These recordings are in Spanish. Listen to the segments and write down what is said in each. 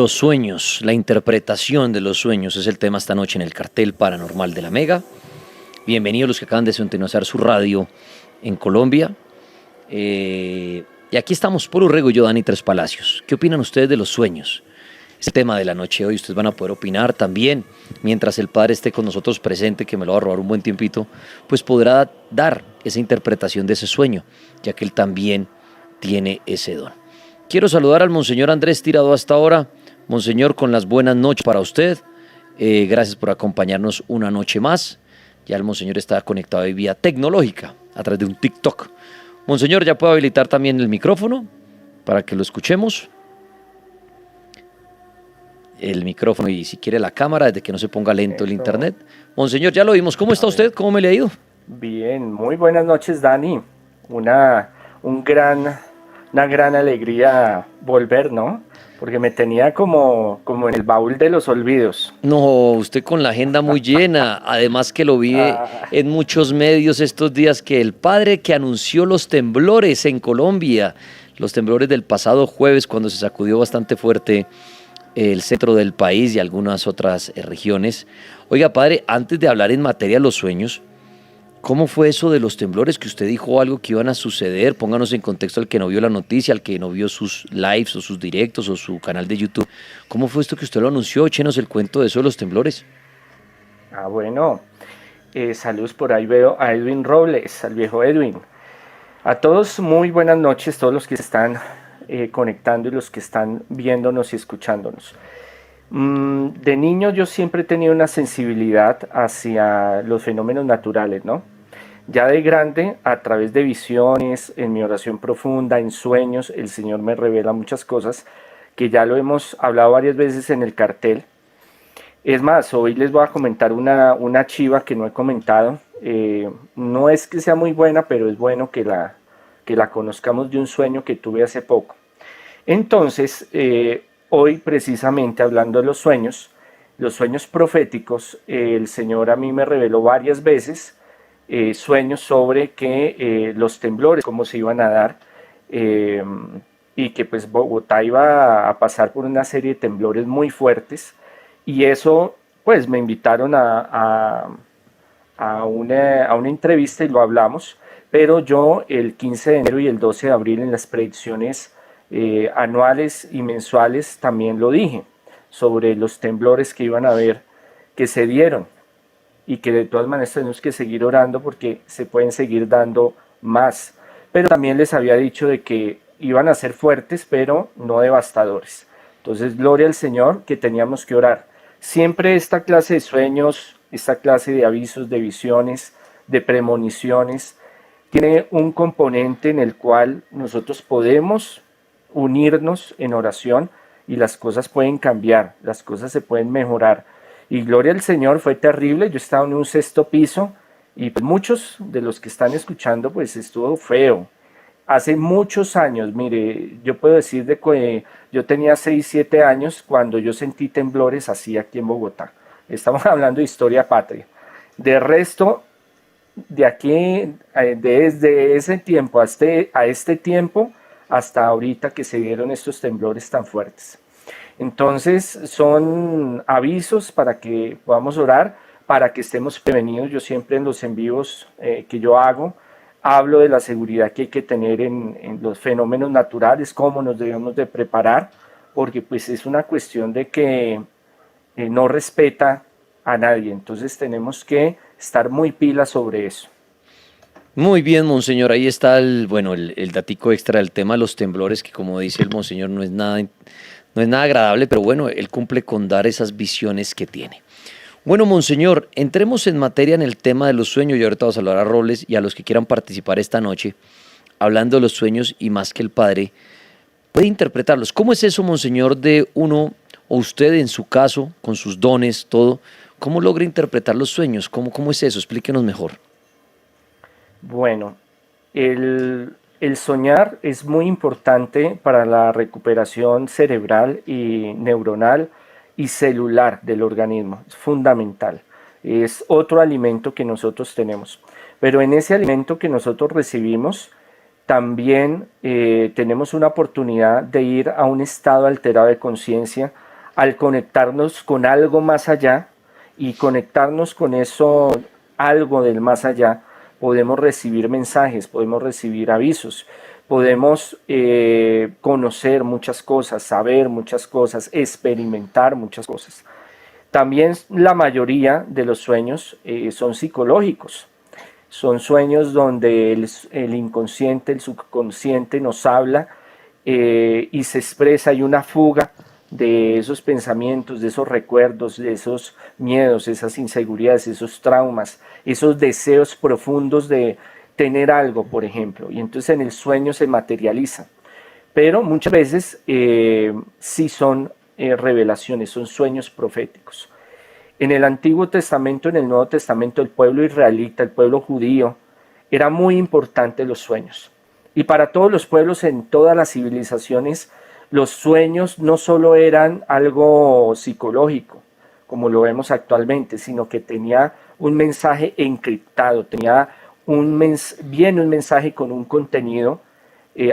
Los sueños, la interpretación de los sueños es el tema esta noche en el cartel paranormal de la Mega. Bienvenidos los que acaban de sintonizar su radio en Colombia. Y aquí estamos, Polo Rego y yo, Dani Tres Palacios. ¿Qué opinan ustedes de los sueños? Es el tema de la noche de hoy. Ustedes van a poder opinar también. Mientras el Padre esté con nosotros presente, que me lo va a robar un buen tiempito, pues podrá dar esa interpretación de ese sueño, ya que él también tiene ese don. Quiero saludar al Monseñor Andrés Tirado hasta ahora. Monseñor, con las buenas noches para usted. Gracias por acompañarnos una noche más. Ya el Monseñor está conectado hoy vía tecnológica a través de un TikTok. Monseñor, ya puede habilitar también el micrófono para que lo escuchemos. El micrófono y si quiere la cámara, desde que no se ponga lento el internet. Monseñor, ya lo vimos. ¿Cómo está usted? ¿Cómo me le ha ido? Bien, muy buenas noches, Dani. Una gran alegría volver, ¿no? Porque me tenía como en el baúl de los olvidos. No, usted con la agenda muy llena. Además que lo vi Ah, en muchos medios estos días que el padre que anunció los temblores en Colombia, los temblores del pasado jueves cuando se sacudió bastante fuerte el centro del país y algunas otras regiones. Oiga, padre, antes de hablar en materia de los sueños, ¿cómo fue eso de los temblores que usted dijo algo que iban a suceder? Pónganos en contexto al que no vio la noticia, al que no vio sus lives o sus directos o su canal de YouTube. ¿Cómo fue esto que usted lo anunció? Échenos el cuento de eso de los temblores. bueno, saludos por ahí, veo a Edwin Robles, al viejo Edwin. A todos muy buenas noches, todos los que se están conectando y los que están viéndonos y escuchándonos. De niño yo siempre he tenido una sensibilidad hacia los fenómenos naturales, ¿no? Ya de grande, a través de visiones, en mi oración profunda, en sueños, el Señor me revela muchas cosas que ya lo hemos hablado varias veces en el cartel. Es más, hoy les voy a comentar una chiva que no he comentado. No es que sea muy buena, pero es bueno que la conozcamos de un sueño que tuve hace poco. Entonces, hoy precisamente hablando de los sueños proféticos, el Señor a mí me reveló varias veces sueños sobre que los temblores, cómo se iban a dar, eh, y que pues Bogotá iba a pasar por una serie de temblores muy fuertes, y eso pues me invitaron a una entrevista y lo hablamos, pero yo el 15 de enero y el 12 de abril en las predicciones anuales y mensuales también lo dije, sobre los temblores que iban a haber, que se dieron y que de todas maneras tenemos que seguir orando porque se pueden seguir dando más. Pero también les había dicho de que iban a ser fuertes, pero no devastadores. Entonces, gloria al Señor que teníamos que orar. Siempre esta clase de sueños, esta clase de avisos, de visiones, de premoniciones, tiene un componente en el cual nosotros podemos unirnos en oración y las cosas pueden cambiar, las cosas se pueden mejorar. Y gloria al Señor, fue terrible. Yo estaba en un sexto piso y pues muchos de los que están escuchando pues estuvo feo. Hace muchos años, mire, yo puedo decir de que yo tenía 6 7 años cuando yo sentí temblores así aquí en Bogotá. Estamos hablando de historia patria. De resto, de aquí, desde ese tiempo a este tiempo, hasta ahorita que se dieron estos temblores tan fuertes. Entonces son avisos para que podamos orar, para que estemos prevenidos. Yo siempre en los en vivos que yo hago, hablo de la seguridad que hay que tener en los fenómenos naturales, cómo nos debemos de preparar, porque pues es una cuestión de que no respeta a nadie. Entonces tenemos que estar muy pilas sobre eso. Muy bien, Monseñor. Ahí está el datico extra del tema de los temblores, que como dice el Monseñor, no es nada agradable, pero bueno, él cumple con dar esas visiones que tiene. Bueno, Monseñor, entremos en materia en el tema de los sueños y ahorita vamos a hablar a Roles y a los que quieran participar esta noche, hablando de los sueños y más que el Padre, puede interpretarlos. ¿Cómo es eso, Monseñor, de uno o usted en su caso, con sus dones, todo, cómo logra interpretar los sueños? ¿Cómo es eso? Explíquenos mejor. Bueno, el soñar es muy importante para la recuperación cerebral y neuronal y celular del organismo. Es fundamental. Es otro alimento que nosotros tenemos. Pero en ese alimento que nosotros recibimos, también tenemos una oportunidad de ir a un estado alterado de conciencia al conectarnos con algo más allá y conectarnos con eso, algo del más allá, podemos recibir mensajes, podemos recibir avisos, podemos conocer muchas cosas, saber muchas cosas, experimentar muchas cosas. También la mayoría de los sueños son psicológicos. Son sueños donde el inconsciente, el subconsciente nos habla y se expresa, hay una fuga de esos pensamientos, de esos recuerdos, de esos miedos, esas inseguridades, esos traumas, esos deseos profundos de tener algo, por ejemplo. Y entonces en el sueño se materializa. Pero muchas veces sí son revelaciones, son sueños proféticos. En el Antiguo Testamento, en el Nuevo Testamento, el pueblo israelita, el pueblo judío, era muy importante los sueños. Y para todos los pueblos en todas las civilizaciones, los sueños no solo eran algo psicológico, como lo vemos actualmente, sino que tenía un mensaje encriptado, tenía un mensaje con un contenido,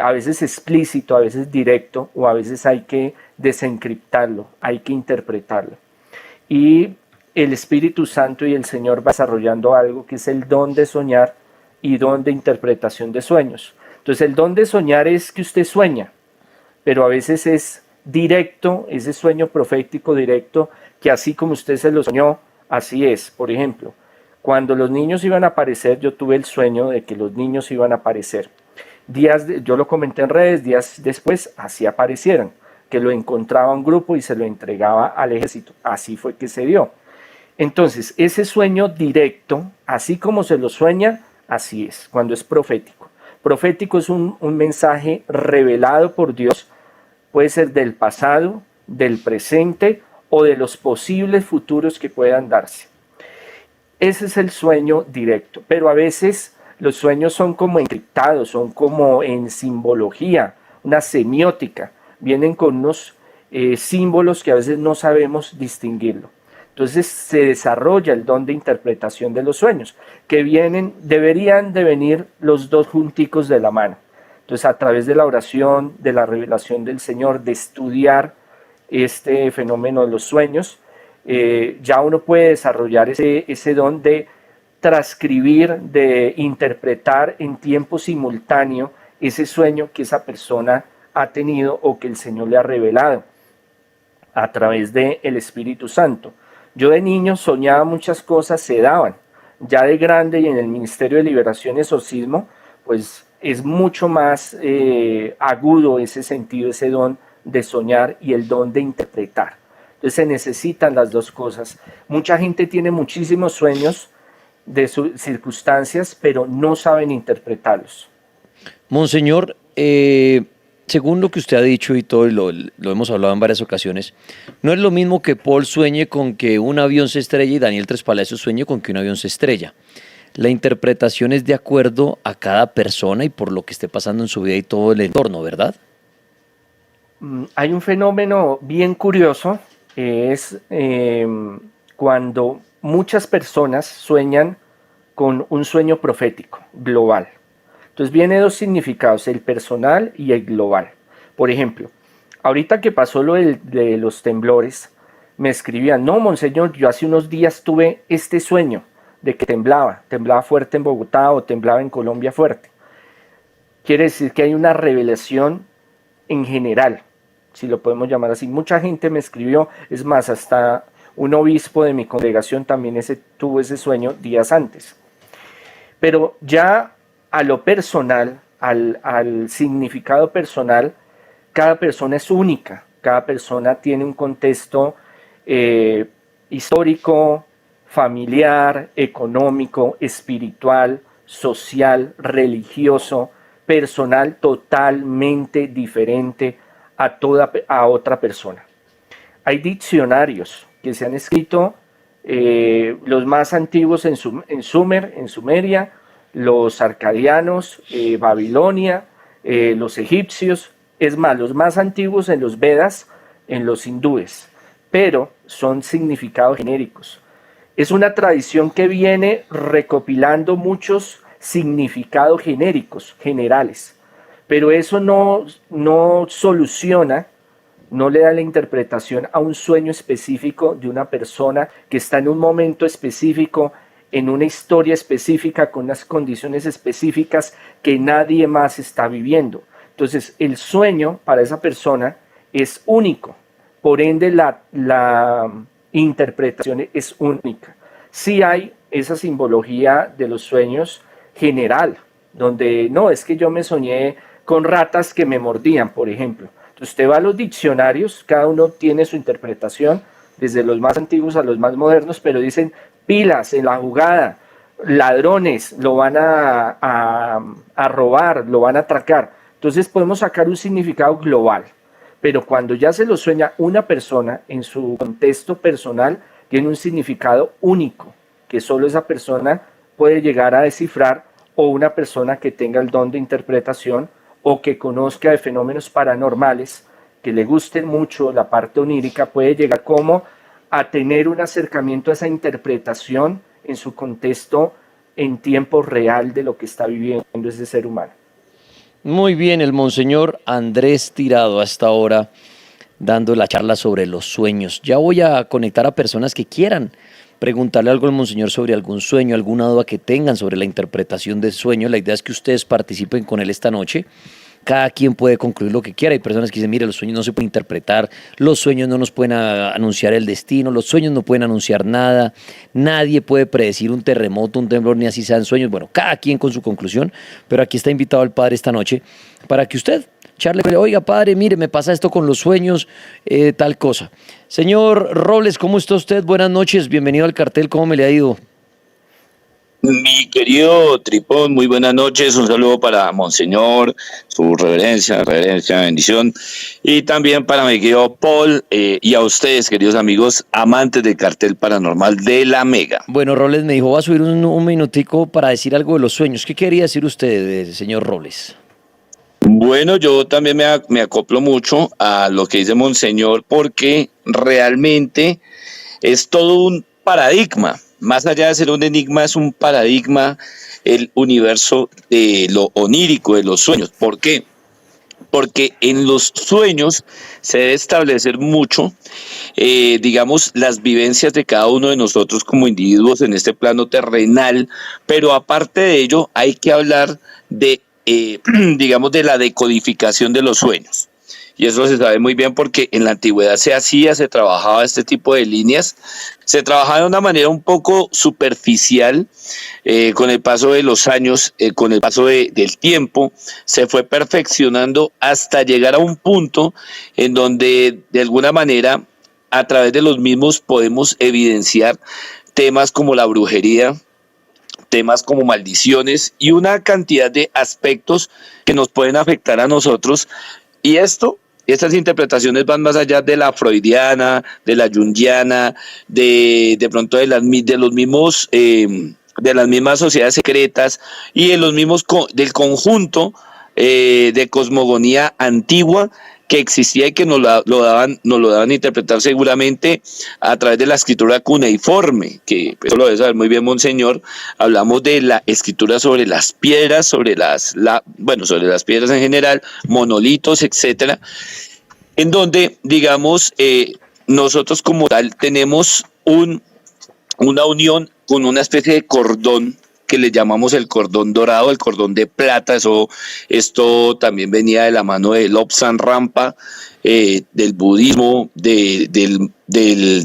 a veces explícito, a veces directo, o a veces hay que desencriptarlo, hay que interpretarlo. Y el Espíritu Santo y el Señor va desarrollando algo que es el don de soñar y don de interpretación de sueños. Entonces el don de soñar es que usted sueña, pero a veces es directo, ese sueño profético directo, que así como usted se lo soñó, así es. Por ejemplo, cuando los niños iban a aparecer, yo tuve el sueño de que los niños iban a aparecer. Yo lo comenté en redes, días después así aparecieron, que lo encontraba un grupo y se lo entregaba al ejército. Así fue que se dio. Entonces, ese sueño directo, así como se lo sueña, así es, cuando es profético. Profético es un mensaje revelado por Dios, puede ser del pasado, del presente o de los posibles futuros que puedan darse. Ese es el sueño directo, pero a veces los sueños son como encriptados, son como en simbología, una semiótica, vienen con unos símbolos que a veces no sabemos distinguirlo. Entonces se desarrolla el don de interpretación de los sueños, que deberían de venir los dos junticos de la mano. Entonces a través de la oración, de la revelación del Señor, de estudiar este fenómeno de los sueños, ya uno puede desarrollar ese don de transcribir, de interpretar en tiempo simultáneo ese sueño que esa persona ha tenido o que el Señor le ha revelado a través del Espíritu Santo. Yo de niño soñaba muchas cosas, se daban. Ya de grande y en el Ministerio de Liberación y Exorcismo, pues es mucho más agudo ese sentido, ese don de soñar y el don de interpretar. Entonces se necesitan las dos cosas. Mucha gente tiene muchísimos sueños de sus circunstancias, pero no saben interpretarlos. Monseñor, según lo que usted ha dicho y todo, y lo hemos hablado en varias ocasiones, no es lo mismo que Paul sueñe con que un avión se estrella y Daniel Tres Palacios sueñe con que un avión se estrella. La interpretación es de acuerdo a cada persona y por lo que esté pasando en su vida y todo el entorno, ¿verdad? Hay un fenómeno bien curioso, es cuando muchas personas sueñan con un sueño profético global. Entonces viene dos significados, el personal y el global. Por ejemplo, ahorita que pasó lo de los temblores, me escribían, no, monseñor, yo hace unos días tuve este sueño de que temblaba fuerte en Bogotá o temblaba en Colombia fuerte. Quiere decir que hay una revelación en general, si lo podemos llamar así. Mucha gente me escribió, es más, hasta un obispo de mi congregación también tuvo ese sueño días antes. Pero ya a lo personal, al significado personal, cada persona es única, cada persona tiene un contexto histórico, familiar, económico, espiritual, social, religioso, personal totalmente diferente a otra persona. Hay diccionarios que se han escrito, los más antiguos en Sumeria, los arcadianos, Babilonia, los egipcios, es más, los más antiguos en los Vedas, en los hindúes, pero son significados genéricos. Es una tradición que viene recopilando muchos significados genéricos, generales, pero eso no soluciona no le da la interpretación a un sueño específico de una persona que está en un momento específico, en una historia específica, con unas condiciones específicas que nadie más está viviendo. Entonces, el sueño para esa persona es único, por ende la interpretación es única. Sí hay esa simbología de los sueños general, donde no, es que yo me soñé con ratas que me mordían, por ejemplo. Entonces usted va a los diccionarios, cada uno tiene su interpretación, desde los más antiguos a los más modernos, pero dicen pilas en la jugada, ladrones, lo van a robar, lo van a atracar. Entonces podemos sacar un significado global, pero cuando ya se lo sueña una persona en su contexto personal, tiene un significado único, que solo esa persona puede llegar a descifrar, o una persona que tenga el don de interpretación o que conozca de fenómenos paranormales, que le guste mucho la parte onírica, puede llegar como a tener un acercamiento a esa interpretación en su contexto en tiempo real de lo que está viviendo ese ser humano. Muy bien, el monseñor Andrés Tirado hasta ahora dando la charla sobre los sueños. Ya voy a conectar a personas que quieran preguntarle algo al monseñor sobre algún sueño, alguna duda que tengan sobre la interpretación del sueño. La idea es que ustedes participen con él esta noche. Cada quien puede concluir lo que quiera. Hay personas que dicen, mire, los sueños no se pueden interpretar, los sueños no nos pueden anunciar el destino, los sueños no pueden anunciar nada, nadie puede predecir un terremoto, un temblor, ni así sean sueños. Bueno, cada quien con su conclusión, pero aquí está invitado el padre esta noche para que usted charle, oiga padre, mire, me pasa esto con los sueños, tal cosa. Señor Robles, ¿cómo está usted? Buenas noches, bienvenido al cartel, ¿cómo me le ha ido? Mi querido Tripón, muy buenas noches, un saludo para Monseñor, su reverencia, bendición, y también para mi querido Paul y a ustedes, queridos amigos, amantes del cartel paranormal de la Mega. Bueno, Robles me dijo, va a subir un minutico para decir algo de los sueños. ¿Qué quería decir usted, señor Robles? Bueno, yo también me acoplo mucho a lo que dice Monseñor, porque realmente es todo un paradigma. Más allá de ser un enigma, es un paradigma el universo de lo onírico, de los sueños. ¿Por qué? Porque en los sueños se debe establecer mucho, digamos, las vivencias de cada uno de nosotros como individuos en este plano terrenal, pero aparte de ello hay que hablar de, digamos, de la decodificación de los sueños. Y eso se sabe muy bien porque en la antigüedad se trabajaba este tipo de líneas, se trabajaba de una manera un poco superficial, con el paso de los años, con el paso del tiempo, se fue perfeccionando hasta llegar a un punto en donde de alguna manera a través de los mismos podemos evidenciar temas como la brujería, temas como maldiciones y una cantidad de aspectos que nos pueden afectar a nosotros. Y estas interpretaciones van más allá de la freudiana, de la junguiana, de pronto de los mismos, de las mismas sociedades secretas y de los mismos del conjunto de cosmogonía antigua que existía y que nos lo daban a interpretar seguramente a través de la escritura cuneiforme, que eso lo debe saber muy bien Monseñor. Hablamos de la escritura sobre las piedras, sobre las piedras en general, monolitos, etcétera, en donde, digamos, nosotros como tal tenemos una unión con una especie de cordón que le llamamos el cordón dorado, el cordón de plata. Esto también venía de la mano de Lobsang Rampa, del budismo, del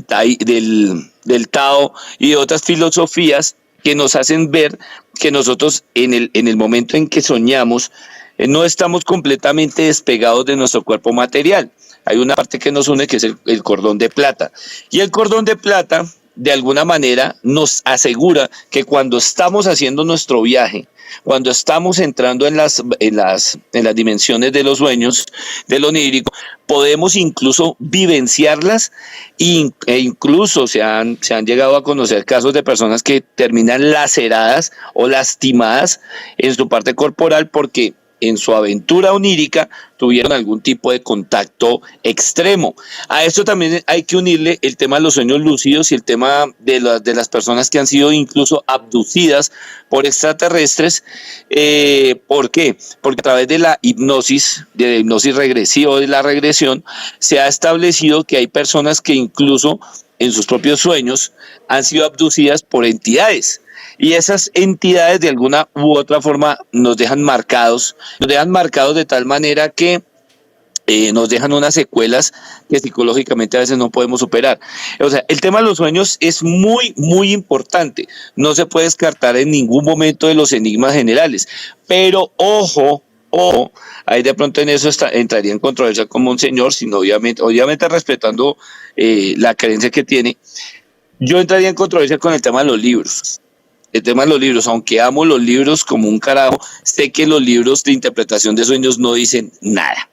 Tao y de otras filosofías que nos hacen ver que nosotros en el momento en que soñamos no estamos completamente despegados de nuestro cuerpo material. Hay una parte que nos une que es el cordón de plata. Y el cordón de plata de alguna manera nos asegura que cuando estamos haciendo nuestro viaje, cuando estamos entrando en las dimensiones de los sueños, del onírico, podemos incluso vivenciarlas e incluso se han llegado a conocer casos de personas que terminan laceradas o lastimadas en su parte corporal porque en su aventura onírica tuvieron algún tipo de contacto extremo. A esto también hay que unirle el tema de los sueños lúcidos y el tema de las personas que han sido incluso abducidas por extraterrestres. ¿Por qué? Porque a través de la hipnosis regresiva o de la regresión, se ha establecido que hay personas que incluso en sus propios sueños han sido abducidas por entidades. Y esas entidades de alguna u otra forma nos dejan marcados de tal manera que nos dejan unas secuelas que psicológicamente a veces no podemos superar. O sea, el tema de los sueños es muy, muy importante. No se puede descartar en ningún momento de los enigmas generales. Pero ojo, ahí de pronto en eso entraría en controversia con Monseñor, sino obviamente respetando la creencia que tiene. Yo entraría en controversia con el tema de los libros. El tema de los libros, aunque amo los libros como un carajo, sé que los libros de interpretación de sueños no dicen nada.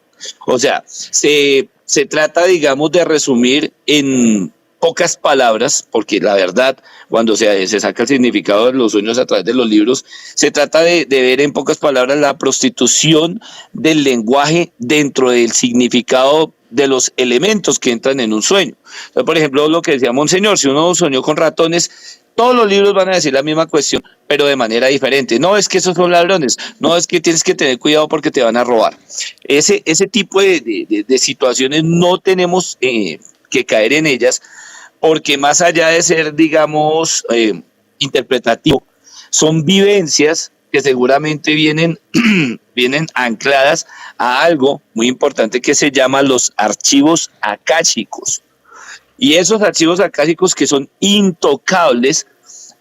O sea, se trata, digamos, de resumir en pocas palabras, porque la verdad, cuando se saca el significado de los sueños a través de los libros, se trata de ver en pocas palabras la prostitución del lenguaje dentro del significado de los elementos que entran en un sueño. Entonces, por ejemplo, lo que decía Monseñor, si uno soñó con ratones, todos los libros van a decir la misma cuestión, pero de manera diferente. No es que esos son ladrones, no es que tienes que tener cuidado porque te van a robar. Ese tipo de situaciones no tenemos que caer en ellas, porque más allá de ser, digamos, interpretativo, son vivencias que seguramente vienen ancladas a algo muy importante que se llama los archivos akáshicos. Y esos archivos akáshicos, que son intocables,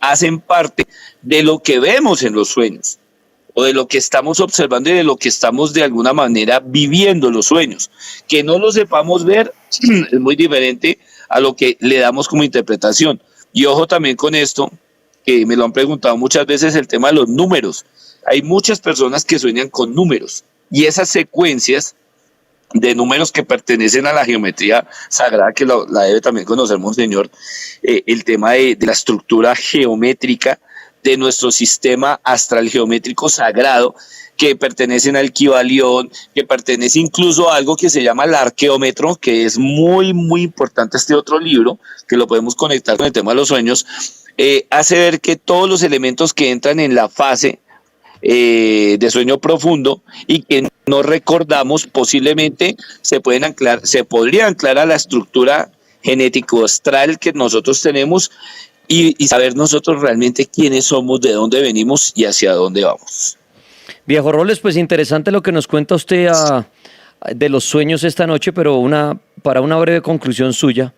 hacen parte de lo que vemos en los sueños, o de lo que estamos observando y de lo que estamos de alguna manera viviendo los sueños. Que no lo sepamos ver es muy diferente a lo que le damos como interpretación. Y ojo también con esto, que me lo han preguntado muchas veces, el tema de los números. Hay muchas personas que sueñan con números, y esas secuencias de números que pertenecen a la geometría sagrada, que la debe también conocer Monseñor, el tema de la estructura geométrica de nuestro sistema astral geométrico sagrado, que pertenecen al Kybalión, que pertenece incluso a algo que se llama el arqueómetro, que es muy, muy importante, este otro libro, que lo podemos conectar con el tema de los sueños, hace ver que todos los elementos que entran en la fase de sueño profundo y que no recordamos, posiblemente se podría anclar a la estructura genético astral que nosotros tenemos, y saber nosotros realmente quiénes somos, de dónde venimos y hacia dónde vamos. Viejo Roles, pues interesante lo que nos cuenta usted de los sueños esta noche, pero para una breve conclusión suya,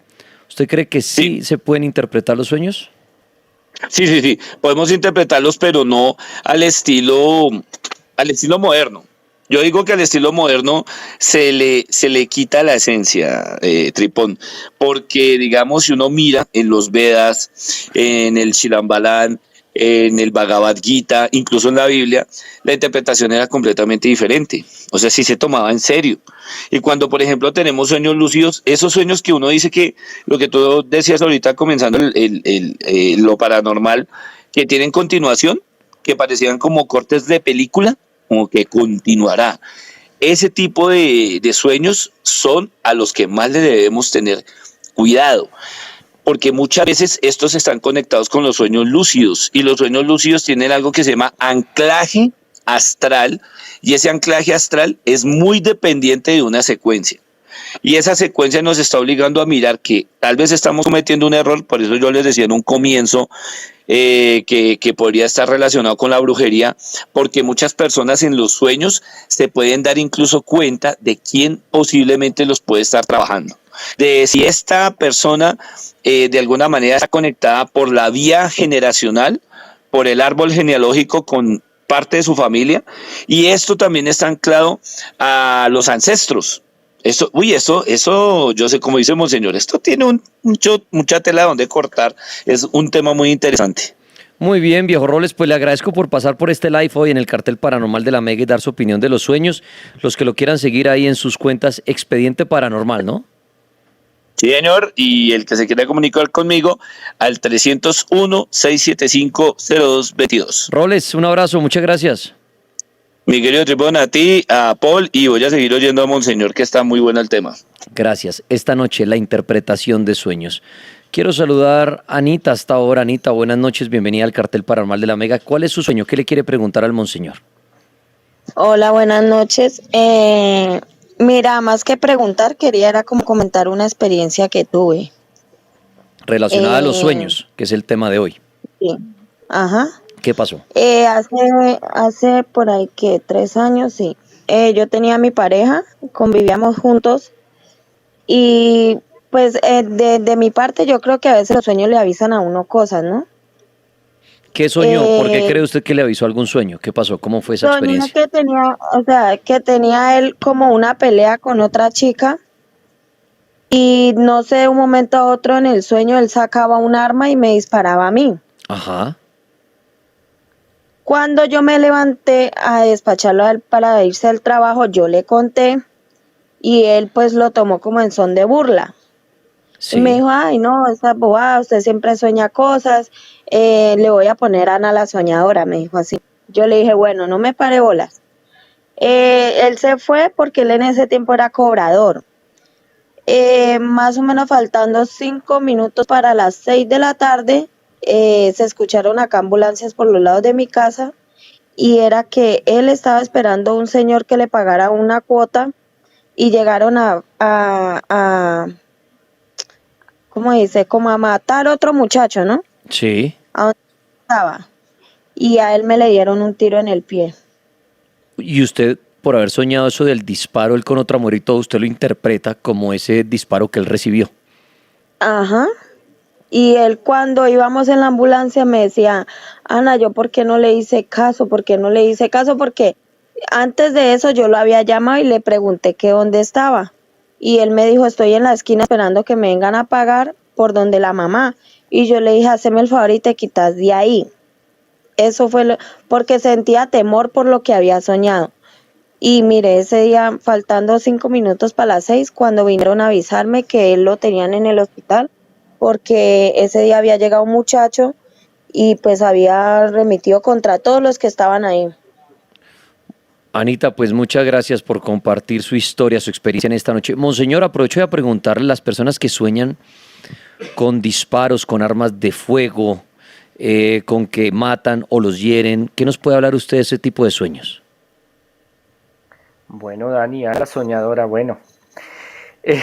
¿usted cree que sí se pueden interpretar los sueños? Sí, podemos interpretarlos, pero no al estilo moderno. Yo digo que al estilo moderno se le quita la esencia, Tripón, porque digamos, si uno mira en los Vedas, en el Shilambalan, en el Bhagavad Gita, incluso en la Biblia, la interpretación era completamente diferente. O sea, sí se tomaba en serio. Y cuando, por ejemplo, tenemos sueños lúcidos, esos sueños que uno dice que, lo que tú decías ahorita comenzando lo paranormal, que tienen continuación, que parecían como cortes de película, como que continuará. Ese tipo de sueños son a los que más le debemos tener cuidado, porque muchas veces estos están conectados con los sueños lúcidos, y los sueños lúcidos tienen algo que se llama anclaje astral, y ese anclaje astral es muy dependiente de una secuencia. Y esa secuencia nos está obligando a mirar que tal vez estamos cometiendo un error. Por eso yo les decía en un comienzo que podría estar relacionado con la brujería, porque muchas personas en los sueños se pueden dar incluso cuenta de quién posiblemente los puede estar trabajando. De si esta persona de alguna manera está conectada por la vía generacional, por el árbol genealógico con parte de su familia, y esto también está anclado a los ancestros. Eso, yo sé, como dice Monseñor, esto tiene mucha tela donde cortar, es un tema muy interesante. Muy bien, Viejo Roles, pues le agradezco por pasar por este live hoy en el Cartel Paranormal de la Mega y dar su opinión de los sueños. Los que lo quieran seguir ahí en sus cuentas, Expediente Paranormal, ¿no? Sí, señor, y el que se quiera comunicar conmigo al 301-675-0222. Roles, un abrazo, muchas gracias. Mi querido Tripón, a ti, a Paul, y voy a seguir oyendo a Monseñor, que está muy bueno el tema. Gracias. Esta noche la interpretación de sueños. Quiero saludar a Anita hasta ahora. Anita, buenas noches, bienvenida al Cartel Paranormal de la Mega. ¿Cuál es su sueño? ¿Qué le quiere preguntar al Monseñor? Hola, buenas noches. Mira, más que preguntar, quería era como comentar una experiencia que tuve. Relacionada a los Eh, sueños, que es el tema de hoy. sí. Ajá. ¿Qué pasó? Hace por ahí que 3 años, sí. Yo tenía a mi pareja, convivíamos juntos y pues de mi parte yo creo que a veces los sueños le avisan a uno cosas, ¿no? ¿Qué soñó? ¿Por qué Eh, cree usted que le avisó algún sueño? ¿Qué pasó? ¿Cómo fue esa Soñé experiencia? que tenía, o sea, que tenía él como una pelea con otra chica y no sé, de un momento a otro en el sueño él sacaba un arma y me disparaba a mí. Ajá. Cuando yo me levanté a despacharlo a él para irse al trabajo, yo le conté y él pues lo tomó como en son de burla. Y me Sí. dijo, ay no, esa bobada, usted siempre sueña cosas, le voy a poner Ana la soñadora, me dijo así. Yo le dije, bueno, no me pare bolas. Él se fue porque él en ese tiempo era cobrador. Más o menos faltando 5 minutos para las 6 de la tarde, se escucharon acá ambulancias por los lados de mi casa y era que él estaba esperando a un señor que le pagara una cuota y llegaron ¿cómo dice? Como a matar a otro muchacho, ¿no? Sí. A donde estaba. Y a él me le dieron un tiro en el pie. Y usted, por haber soñado eso del disparo, él con otra mujer y todo, usted lo interpreta como ese disparo que él recibió. Ajá. Y él cuando íbamos en la ambulancia me decía, Ana, ¿yo por qué no le hice caso? ¿Por qué no le hice caso? Porque antes de eso yo lo había llamado y le pregunté que dónde estaba. Y él me dijo, estoy en la esquina esperando que me vengan a pagar por donde la mamá. Y yo le dije, haceme el favor y te quitas de ahí. Eso fue porque sentía temor por lo que había soñado. Y mire, ese día, faltando 5 minutos para las 6, cuando vinieron a avisarme que él lo tenían en el hospital, porque ese día había llegado un muchacho y pues había remitido contra todos los que estaban ahí. Anita, pues muchas gracias por compartir su historia, su experiencia en esta noche. Monseñor, aprovecho de preguntarle a las personas que sueñan con disparos, con armas de fuego, con que matan o los hieren. ¿Qué nos puede hablar usted de ese tipo de sueños? Bueno, Dani, a la soñadora, bueno, eh,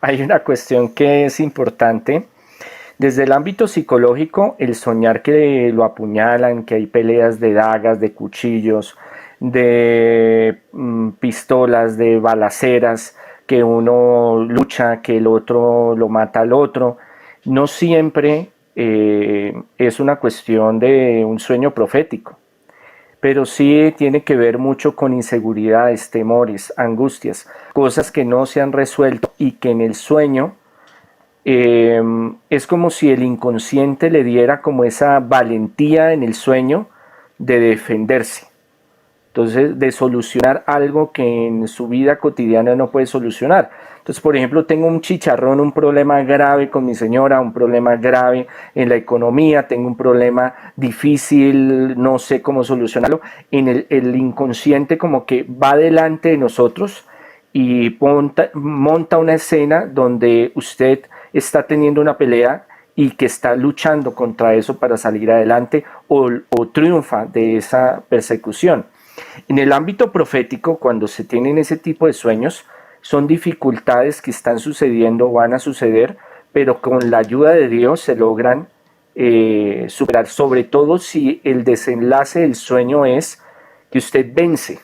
hay una cuestión que es importante. Desde el ámbito psicológico, el soñar que lo apuñalan, que hay peleas de dagas, de cuchillos, de pistolas, de balaceras, que uno lucha, que el otro lo mata al otro, no siempre es una cuestión de un sueño profético, pero sí tiene que ver mucho con inseguridades, temores, angustias, cosas que no se han resuelto y que en el sueño es como si el inconsciente le diera como esa valentía en el sueño de defenderse. Entonces, de solucionar algo que en su vida cotidiana no puede solucionar. Entonces, por ejemplo, tengo un chicharrón, un problema grave con mi señora, un problema grave en la economía, tengo un problema difícil, no sé cómo solucionarlo. En el inconsciente como que va delante de nosotros y monta una escena donde usted está teniendo una pelea y que está luchando contra eso para salir adelante o triunfa de esa persecución. En el ámbito profético, cuando se tienen ese tipo de sueños, son dificultades que están sucediendo o van a suceder, pero con la ayuda de Dios se logran superar, sobre todo si el desenlace del sueño es que usted vence.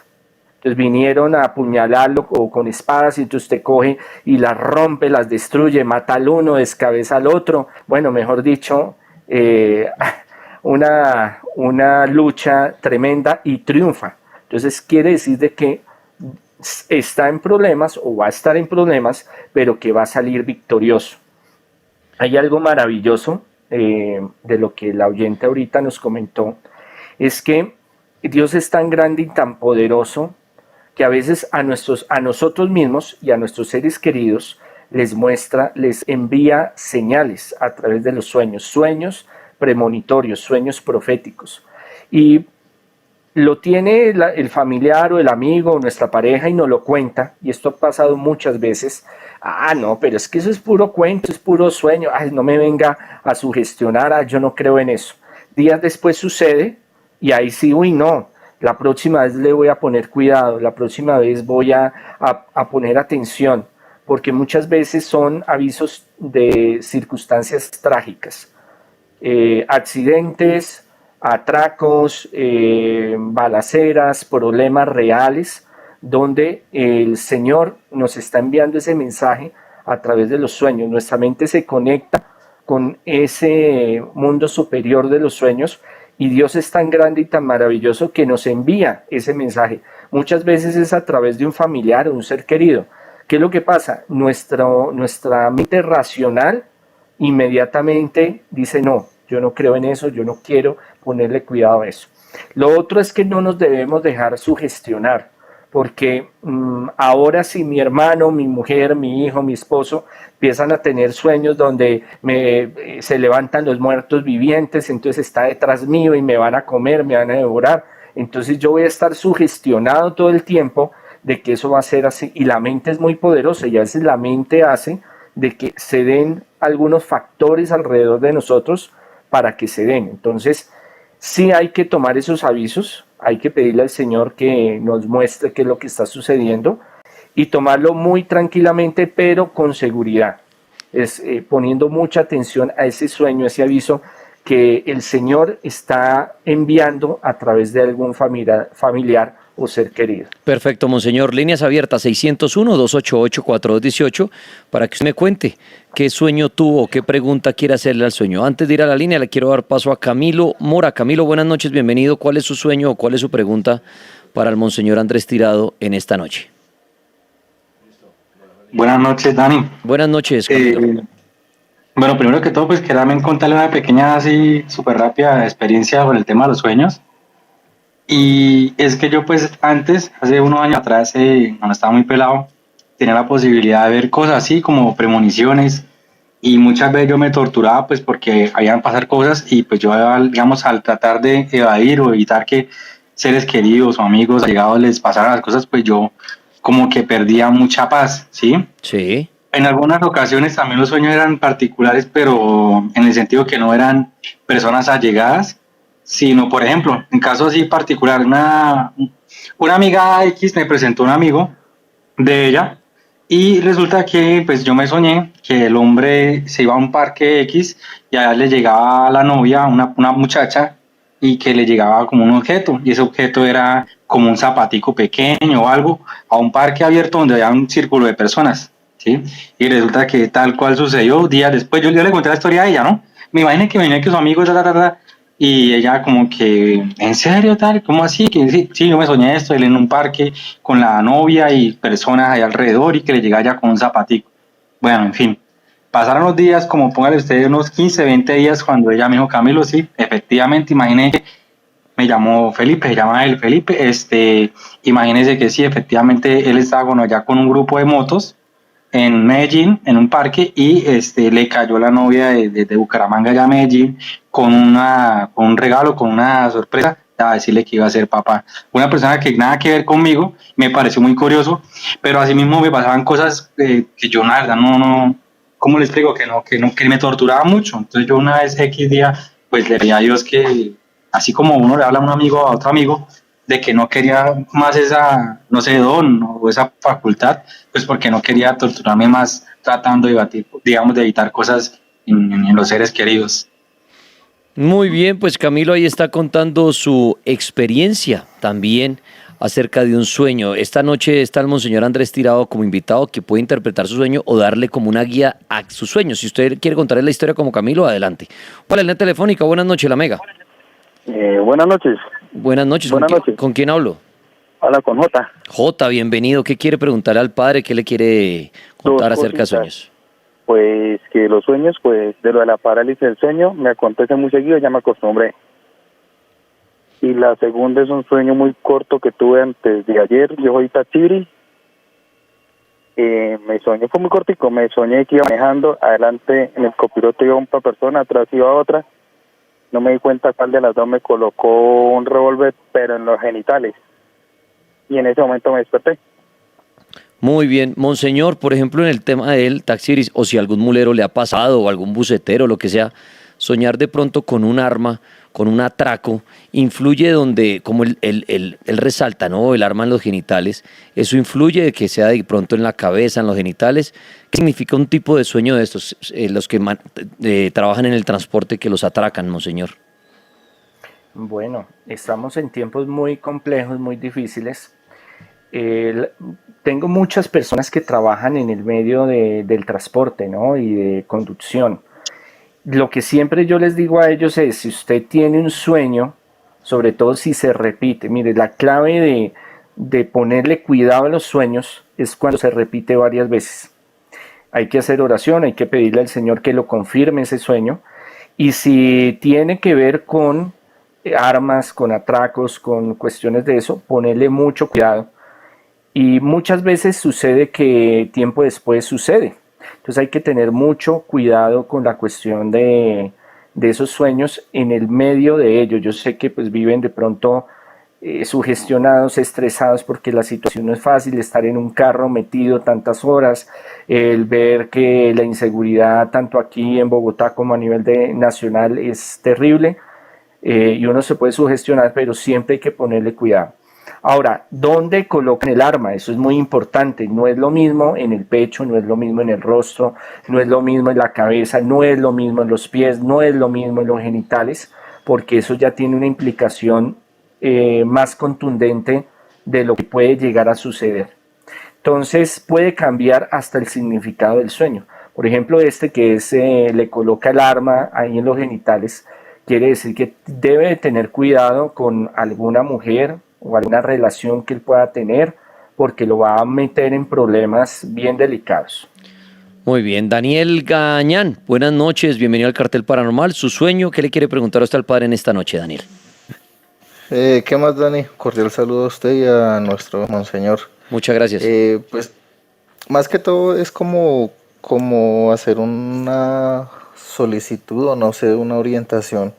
Entonces vinieron a apuñalarlo o con espadas y entonces usted coge y las rompe, las destruye, mata al uno, descabeza al otro. Bueno, mejor dicho, una lucha tremenda y triunfa. Entonces quiere decir de que está en problemas o va a estar en problemas, pero que va a salir victorioso. Hay algo maravilloso de lo que la oyente ahorita nos comentó, es que Dios es tan grande y tan poderoso que a veces a nosotros mismos y a nuestros seres queridos les envía señales a través de los sueños, sueños premonitorios, sueños proféticos. Y lo tiene el familiar o el amigo o nuestra pareja y nos lo cuenta, y esto ha pasado muchas veces. Ah, no, pero es que eso es puro cuento, es puro sueño. Ay, no me venga a sugestionar, yo no creo en eso. Días después sucede y ahí sí, uy, no, la próxima vez le voy a poner cuidado, la próxima vez voy a poner atención, porque muchas veces son avisos de circunstancias trágicas, accidentes, atracos, balaceras, problemas reales, donde el Señor nos está enviando ese mensaje a través de los sueños. Nuestra mente se conecta con ese mundo superior de los sueños y Dios es tan grande y tan maravilloso que nos envía ese mensaje. Muchas veces es a través de un familiar o un ser querido. ¿Qué es lo que pasa? Nuestra mente racional inmediatamente dice no, yo no creo en eso, yo no quiero ponerle cuidado a eso. Lo otro es que no nos debemos dejar sugestionar, porque ahora si mi hermano, mi mujer, mi hijo, mi esposo empiezan a tener sueños donde se levantan los muertos vivientes, entonces está detrás mío y me van a comer, me van a devorar, entonces yo voy a estar sugestionado todo el tiempo de que eso va a ser así, y la mente es muy poderosa y a veces la mente hace de que se den algunos factores alrededor de nosotros para que se den. Entonces, sí hay que tomar esos avisos, hay que pedirle al Señor que nos muestre qué es lo que está sucediendo y tomarlo muy tranquilamente, pero con seguridad. Es poniendo mucha atención a ese sueño, ese aviso que el Señor está enviando a través de algún familiar o ser querido. Perfecto, monseñor. Líneas abiertas 601-288-4218 para que usted me cuente qué sueño tuvo, qué pregunta quiere hacerle al sueño. Antes de ir a la línea, le quiero dar paso a Camilo Mora. Camilo, buenas noches, bienvenido. ¿Cuál es su sueño o cuál es su pregunta para el monseñor Andrés Tirado en esta noche? Buenas noches, Dani. Buenas noches, Camilo. Bueno, primero que todo, pues quería contarle una pequeña, así, súper rápida experiencia con el tema de los sueños. Y es que yo, pues, antes, hace unos años atrás, cuando estaba muy pelado, tenía la posibilidad de ver cosas así como premoniciones. Y muchas veces yo me torturaba, pues, porque habían pasar cosas y, pues, yo, digamos, al tratar de evadir o evitar que seres queridos o amigos allegados les pasaran las cosas, pues yo como que perdía mucha paz, ¿sí? Sí. En algunas ocasiones también los sueños eran particulares, pero en el sentido que no eran personas allegadas, sino, por ejemplo, en caso así particular, una amiga X me presentó un amigo de ella y resulta que pues yo me soñé que el hombre se iba a un parque X y allá le llegaba la novia, una muchacha, y que le llegaba como un objeto, y ese objeto era como un zapatico pequeño o algo, a un parque abierto donde había un círculo de personas, ¿sí? Y resulta que tal cual sucedió, días después, yo le conté la historia a ella, ¿no? Me imaginé que venía que su amigo, y ella como que, ¿en serio tal? ¿Cómo así? Que sí, yo me soñé esto, él en un parque con la novia y personas ahí alrededor y que le llegaba ya con un zapatico. Bueno, en fin. Pasaron los días, como póngale ustedes unos 15, 20 días, cuando ella me dijo, Camilo, sí, efectivamente, imaginé que me llamó Felipe, se llama él Felipe, imagínese que sí, efectivamente, él estaba ya con un grupo de motos en Medellín, en un parque, y le cayó la novia de Bucaramanga ya a Medellín con un regalo, con una sorpresa, a decirle que iba a ser papá. Una persona que nada que ver conmigo, me pareció muy curioso, pero asimismo me pasaban cosas que yo, la verdad, no, ¿cómo les explico? Que me torturaba mucho. Entonces yo una vez X día, pues le pedí a Dios que, así como uno le habla a un amigo a otro amigo, de que no quería más esa, no sé, don o esa facultad, pues porque no quería torturarme más tratando de evitar, digamos, de evitar cosas en los seres queridos. Muy bien, pues Camilo ahí está contando su experiencia también acerca de un sueño. Esta noche está el monseñor Andrés Tirado como invitado que puede interpretar su sueño o darle como una guía a su sueño. Si usted quiere contarle la historia como Camilo, adelante. Hola, línea telefónica, buenas noches, la Mega. Buenas noches. Buenas noches. Buenas noches. ¿Con quién hablo? Habla con Jota. Jota, bienvenido. ¿Qué quiere preguntarle al padre? ¿Qué le quiere contar acerca de sueños? Pues que los sueños, pues de lo de la parálisis del sueño, me acontece muy seguido, ya me acostumbré. Y la segunda es un sueño muy corto que tuve antes de ayer. Yo soy taxi. Me soñé, fue muy cortico, me soñé que iba manejando, adelante en el copiloto iba una persona, atrás iba otra, No me di cuenta cuál de las dos me colocó un revólver, pero en los genitales. Y en ese momento me desperté. Muy bien, monseñor, por ejemplo, en el tema del taxiris, o si algún mulero le ha pasado, o algún bucetero, lo que sea, soñar de pronto con un arma, con un atraco, influye donde, como él resalta, ¿no? El arma en los genitales, eso influye de que sea de pronto en la cabeza, en los genitales. ¿Qué significa un tipo de sueño de estos, los que trabajan en el transporte que los atracan, monseñor? Bueno, estamos en tiempos muy complejos, muy difíciles. El- Tengo muchas personas que trabajan en el medio del transporte, ¿no? Y de conducción. Lo que siempre yo les digo a ellos es, si usted tiene un sueño, sobre todo si se repite, mire, la clave de ponerle cuidado a los sueños es cuando se repite varias veces. Hay que hacer oración, hay que pedirle al Señor que lo confirme ese sueño. Y si tiene que ver con armas, con atracos, con cuestiones de eso, ponerle mucho cuidado. Y muchas veces sucede que tiempo después sucede. Entonces hay que tener mucho cuidado con la cuestión de esos sueños en el medio de ellos. Yo sé que pues viven de pronto sugestionados, estresados porque la situación no es fácil, estar en un carro metido tantas horas, el ver que la inseguridad tanto aquí en Bogotá como a nivel nacional es terrible, y uno se puede sugestionar, pero siempre hay que ponerle cuidado. Ahora, ¿dónde colocan el arma? Eso es muy importante. No es lo mismo en el pecho, no es lo mismo en el rostro, no es lo mismo en la cabeza, no es lo mismo en los pies, no es lo mismo en los genitales, porque eso ya tiene una implicación más contundente de lo que puede llegar a suceder. Entonces puede cambiar hasta el significado del sueño. Por ejemplo, este que es, le coloca el arma ahí en los genitales, quiere decir que debe de tener cuidado con alguna mujer o alguna relación que él pueda tener, porque lo va a meter en problemas bien delicados. Muy bien, Daniel Gañán, buenas noches, bienvenido al Cartel Paranormal. Su sueño, ¿qué le quiere preguntar a usted al padre en esta noche, Daniel? ¿Qué más, Dani? Cordial saludo a usted y a nuestro monseñor. Muchas gracias. Pues más que todo es como hacer una solicitud o no sé, una orientación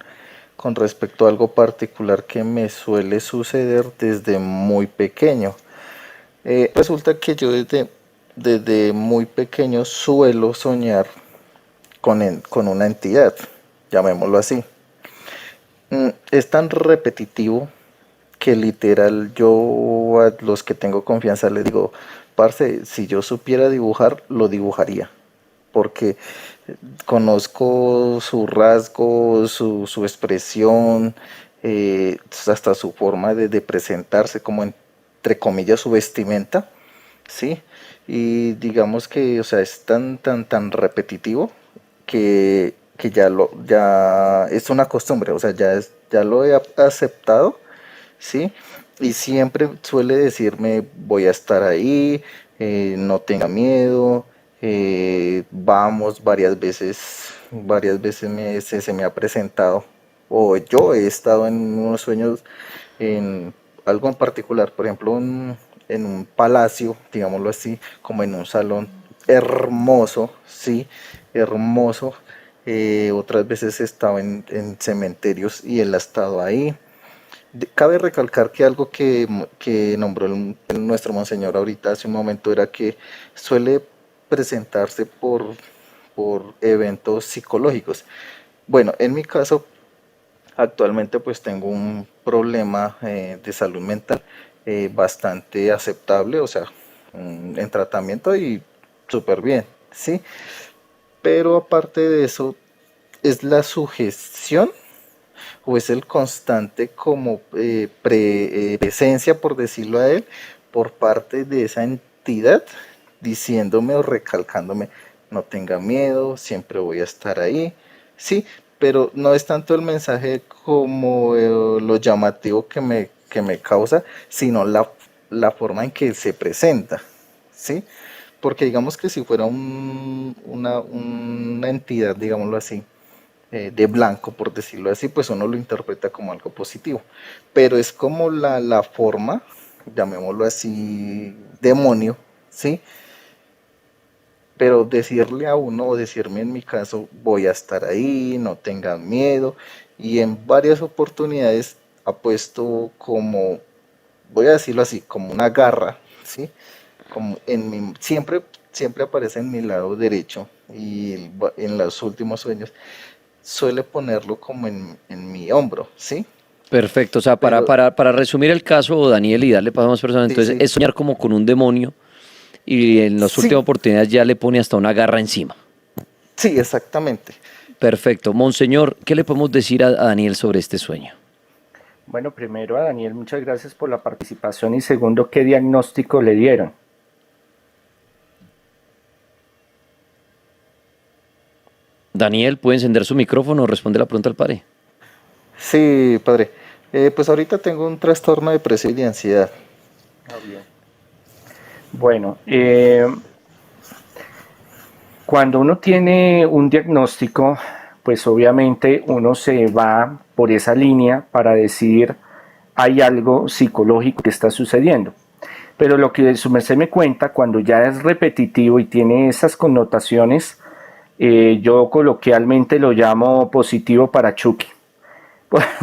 con respecto a algo particular que me suele suceder desde muy pequeño. Resulta que yo desde muy pequeño suelo soñar con una entidad, llamémoslo así. Es tan repetitivo que literal yo a los que tengo confianza les digo, parce, si yo supiera dibujar, lo dibujaría, porque conozco su rasgo, su expresión, hasta su forma de presentarse, como entre comillas su vestimenta, ¿sí? Y digamos que, o sea, es tan repetitivo que ya es una costumbre, o sea, ya lo he aceptado, ¿sí? Y siempre suele decirme, voy a estar ahí, no tenga miedo, vamos varias veces se me ha presentado, o yo he estado en unos sueños en algo en particular, por ejemplo, en un palacio, digámoslo así, como en un salón hermoso, sí, hermoso. Otras veces he estado en cementerios y él ha estado ahí. Cabe recalcar que algo que nombró nuestro monseñor ahorita hace un momento era que suele presentarse por eventos psicológicos. Bueno, en mi caso, actualmente pues tengo un problema de salud mental bastante aceptable, o sea, en tratamiento y súper bien, ¿sí? Pero aparte de eso, es la sugestión o es el constante como presencia, por decirlo a él, por parte de esa entidad, diciéndome o recalcándome, no tenga miedo, siempre voy a estar ahí, sí, pero no es tanto el mensaje como lo llamativo que me causa, sino la forma en que se presenta, sí, porque digamos que si fuera una entidad, digámoslo así, de blanco, por decirlo así, pues uno lo interpreta como algo positivo. Pero es como la forma, llamémoslo así, demonio, ¿sí? Pero decirle a uno, o decirme en mi caso, voy a estar ahí, no tengan miedo, y en varias oportunidades ha puesto como, voy a decirlo así, como una garra, ¿sí? Como siempre aparece en mi lado derecho y en los últimos sueños suele ponerlo como en mi hombro, ¿sí? Perfecto, o sea, Pero para resumir el caso, Daniel, y darle paso a más personas, sí, entonces sí, es soñar como con un demonio y en las sí, últimas oportunidades ya le pone hasta una garra encima. sí, exactamente. Perfecto. Monseñor, ¿qué le podemos decir a Daniel sobre este sueño? Bueno, primero a Daniel, muchas gracias por la participación y segundo, ¿qué diagnóstico le dieron? Daniel, ¿puede encender su micrófono o responde la pregunta al padre? Sí, padre. Pues ahorita tengo un trastorno de depresión y de ansiedad. Ah, bien. Bueno, cuando uno tiene un diagnóstico, pues obviamente uno se va por esa línea para decir hay algo psicológico que está sucediendo. Pero lo que su merced me cuenta, cuando ya es repetitivo y tiene esas connotaciones, yo coloquialmente lo llamo positivo para Chucky,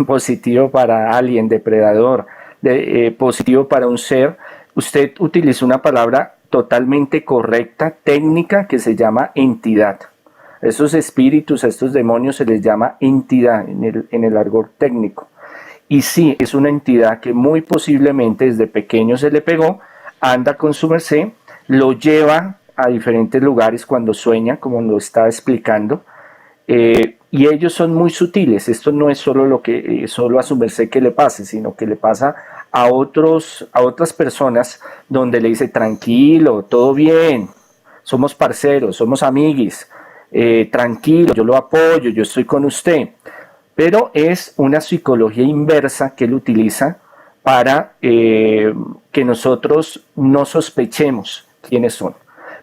positivo para alien, depredador, positivo para un ser. Usted utilizó una palabra totalmente correcta, técnica, que se llama entidad. A esos espíritus, a estos demonios se les llama entidad en el argot técnico. Y sí, es una entidad que muy posiblemente desde pequeño se le pegó, anda con su merced, lo lleva a diferentes lugares cuando sueña, como lo estaba explicando, y ellos son muy sutiles. Esto no es solo lo que solo a su merced que le pase, sino que le pasa a otras personas donde le dice tranquilo, todo bien, somos parceros, somos amiguis, tranquilo, yo lo apoyo, yo estoy con usted. Pero es una psicología inversa que él utiliza para que nosotros no sospechemos quiénes son.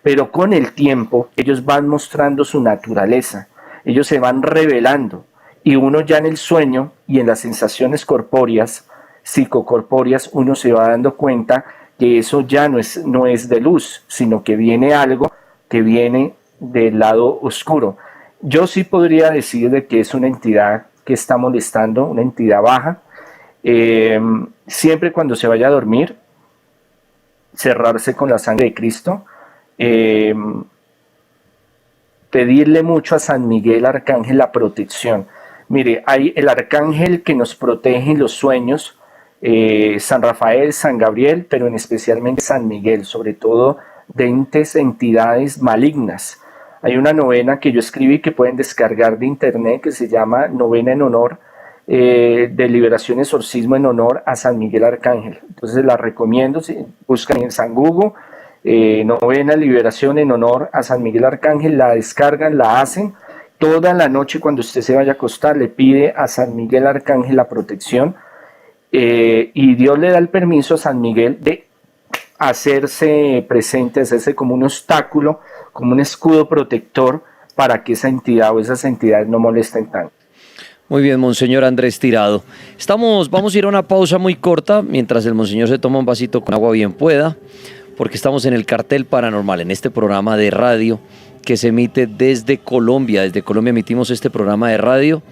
Pero con el tiempo ellos van mostrando su naturaleza, ellos se van revelando y uno ya en el sueño y en las sensaciones corpóreas, psicocorpóreas, uno se va dando cuenta que eso ya no es de luz, sino que viene algo que viene del lado oscuro. Yo sí podría decir de que es una entidad que está molestando, una entidad baja. Siempre cuando se vaya a dormir, cerrarse con la sangre de Cristo, eh, pedirle mucho a San Miguel Arcángel la protección. Mire, hay el arcángel que nos protege en los sueños, San Rafael, San Gabriel, pero en especialmente San Miguel, sobre todo de entidades malignas. Hay una novena que yo escribí que pueden descargar de internet que se llama Novena en honor de liberación y exorcismo en honor a San Miguel Arcángel. Entonces la recomiendo, si buscan en San Google, novena liberación en honor a San Miguel Arcángel, la descargan, la hacen. Toda la noche cuando usted se vaya a acostar le pide a San Miguel Arcángel la protección y Dios le da el permiso a San Miguel de hacerse presente, hacerse como un obstáculo, como un escudo protector para que esa entidad o esas entidades no molesten tanto. Muy bien, Monseñor Andrés Tirado. Vamos a ir a una pausa muy corta mientras el Monseñor se toma un vasito con agua bien pueda, porque estamos en el Cartel Paranormal, en este programa de radio que se emite desde Colombia. Desde Colombia emitimos este programa de radio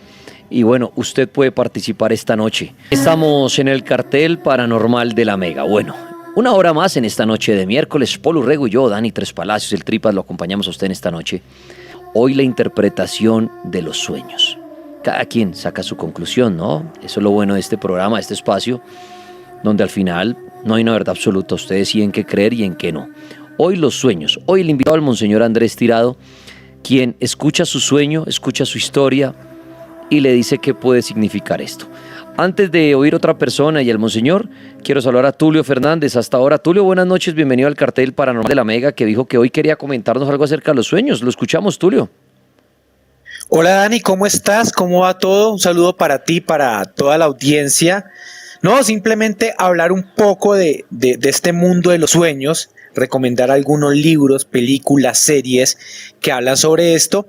y bueno, usted puede participar esta noche. Estamos en el Cartel Paranormal de la Mega. Bueno, una hora más en esta noche de miércoles. Polo Rego y yo, Dani Tres Palacios, el Tripas, lo acompañamos a usted en esta noche. Hoy la interpretación de los sueños. Cada quien saca su conclusión, ¿no? Eso es lo bueno de este programa, de este espacio, donde al final no hay una verdad absoluta. Ustedes deciden qué creer y en qué no. Hoy los sueños. Hoy el invitado al Monseñor Andrés Tirado, quien escucha su sueño, escucha su historia y le dice qué puede significar esto. Antes de oír otra persona y al Monseñor, quiero saludar a Tulio Fernández. Hasta ahora, Tulio, buenas noches, bienvenido al Cartel Paranormal de la Mega, que dijo que hoy quería comentarnos algo acerca de los sueños. Lo escuchamos, Tulio. Hola Dani, ¿cómo estás? ¿Cómo va todo? Un saludo para ti, para toda la audiencia. No, simplemente hablar un poco de este mundo de los sueños, recomendar algunos libros, películas, series que hablan sobre esto,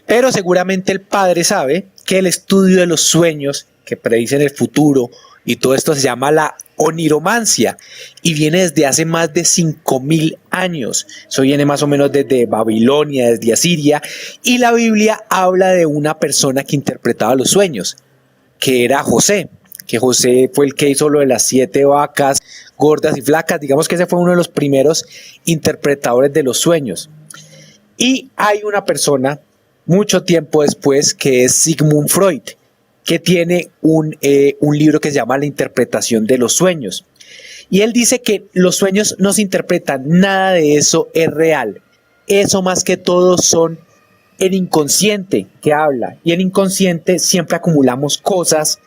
pero seguramente el padre sabe que el estudio de los sueños que predicen el futuro y todo esto se llama la oniromancia y viene desde hace más de 5000 años. Eso viene más o menos desde Babilonia, desde Asiria, y la Biblia habla de una persona que interpretaba los sueños. que era José, que José fue el que hizo lo de las 7 vacas gordas y flacas. Digamos que ese fue uno de los primeros interpretadores de los sueños. Y hay una persona, mucho tiempo después, que es Sigmund Freud, que tiene un libro que se llama La interpretación de los sueños. Y él dice que los sueños no se interpretan, nada de eso es real. Eso más que todo son el inconsciente que habla. Y el inconsciente siempre acumulamos cosas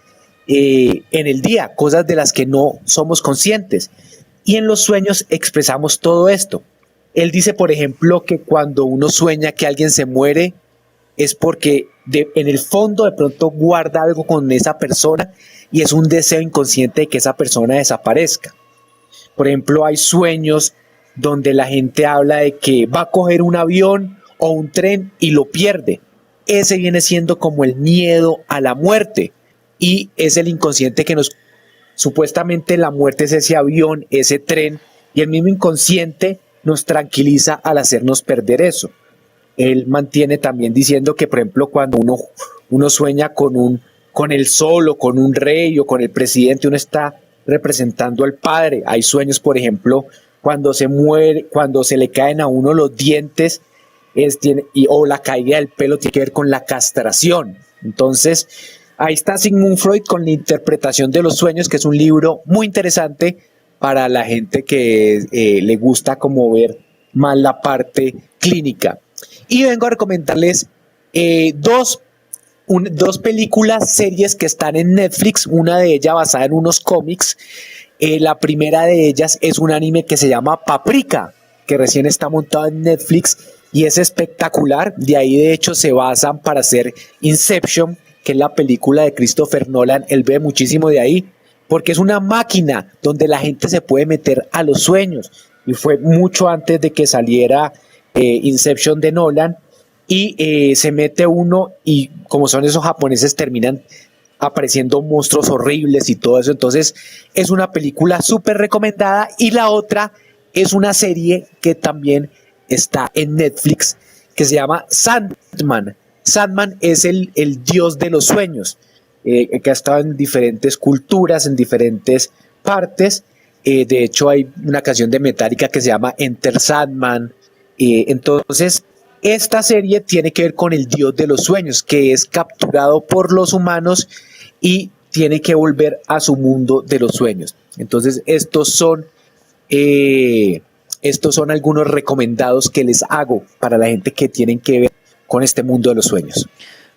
en el día, cosas de las que no somos conscientes. Y en los sueños expresamos todo esto. Él dice, por ejemplo, que cuando uno sueña que alguien se muere, es porque en el fondo de pronto guarda algo con esa persona y es un deseo inconsciente de que esa persona desaparezca. Por ejemplo, hay sueños donde la gente habla de que va a coger un avión o un tren y lo pierde. Ese viene siendo como el miedo a la muerte y es el inconsciente que nos... Supuestamente la muerte es ese avión, ese tren, y el mismo inconsciente nos tranquiliza al hacernos perder eso. Él mantiene también diciendo que, por ejemplo, cuando uno sueña con el sol o con un rey o con el presidente, uno está representando al padre. Hay sueños, por ejemplo, cuando se muere, cuando se le caen a uno los dientes, o la caída del pelo tiene que ver con la castración. Entonces, ahí está Sigmund Freud con la interpretación de los sueños, que es un libro muy interesante para la gente que le gusta como ver más la parte clínica. Y vengo a recomendarles dos películas, series que están en Netflix, una de ellas basada en unos cómics. La primera de ellas es un anime que se llama Paprika, que recién está montado en Netflix y es espectacular. De ahí de hecho se basan para hacer Inception, que es la película de Christopher Nolan. Él ve muchísimo de ahí, porque es una máquina donde la gente se puede meter a los sueños. Y fue mucho antes de que saliera Inception de Nolan. Y se mete uno y como son esos japoneses terminan apareciendo monstruos horribles y todo eso. Entonces es una película súper recomendada. Y la otra es una serie que también está en Netflix que se llama Sandman. Sandman es el dios de los sueños. Que ha estado en diferentes culturas, en diferentes partes. De hecho, hay una canción de Metallica que se llama Enter Sandman. Entonces, esta serie tiene que ver con el dios de los sueños, que es capturado por los humanos y tiene que volver a su mundo de los sueños. Entonces, estos son algunos recomendados que les hago para la gente que tienen que ver con este mundo de los sueños.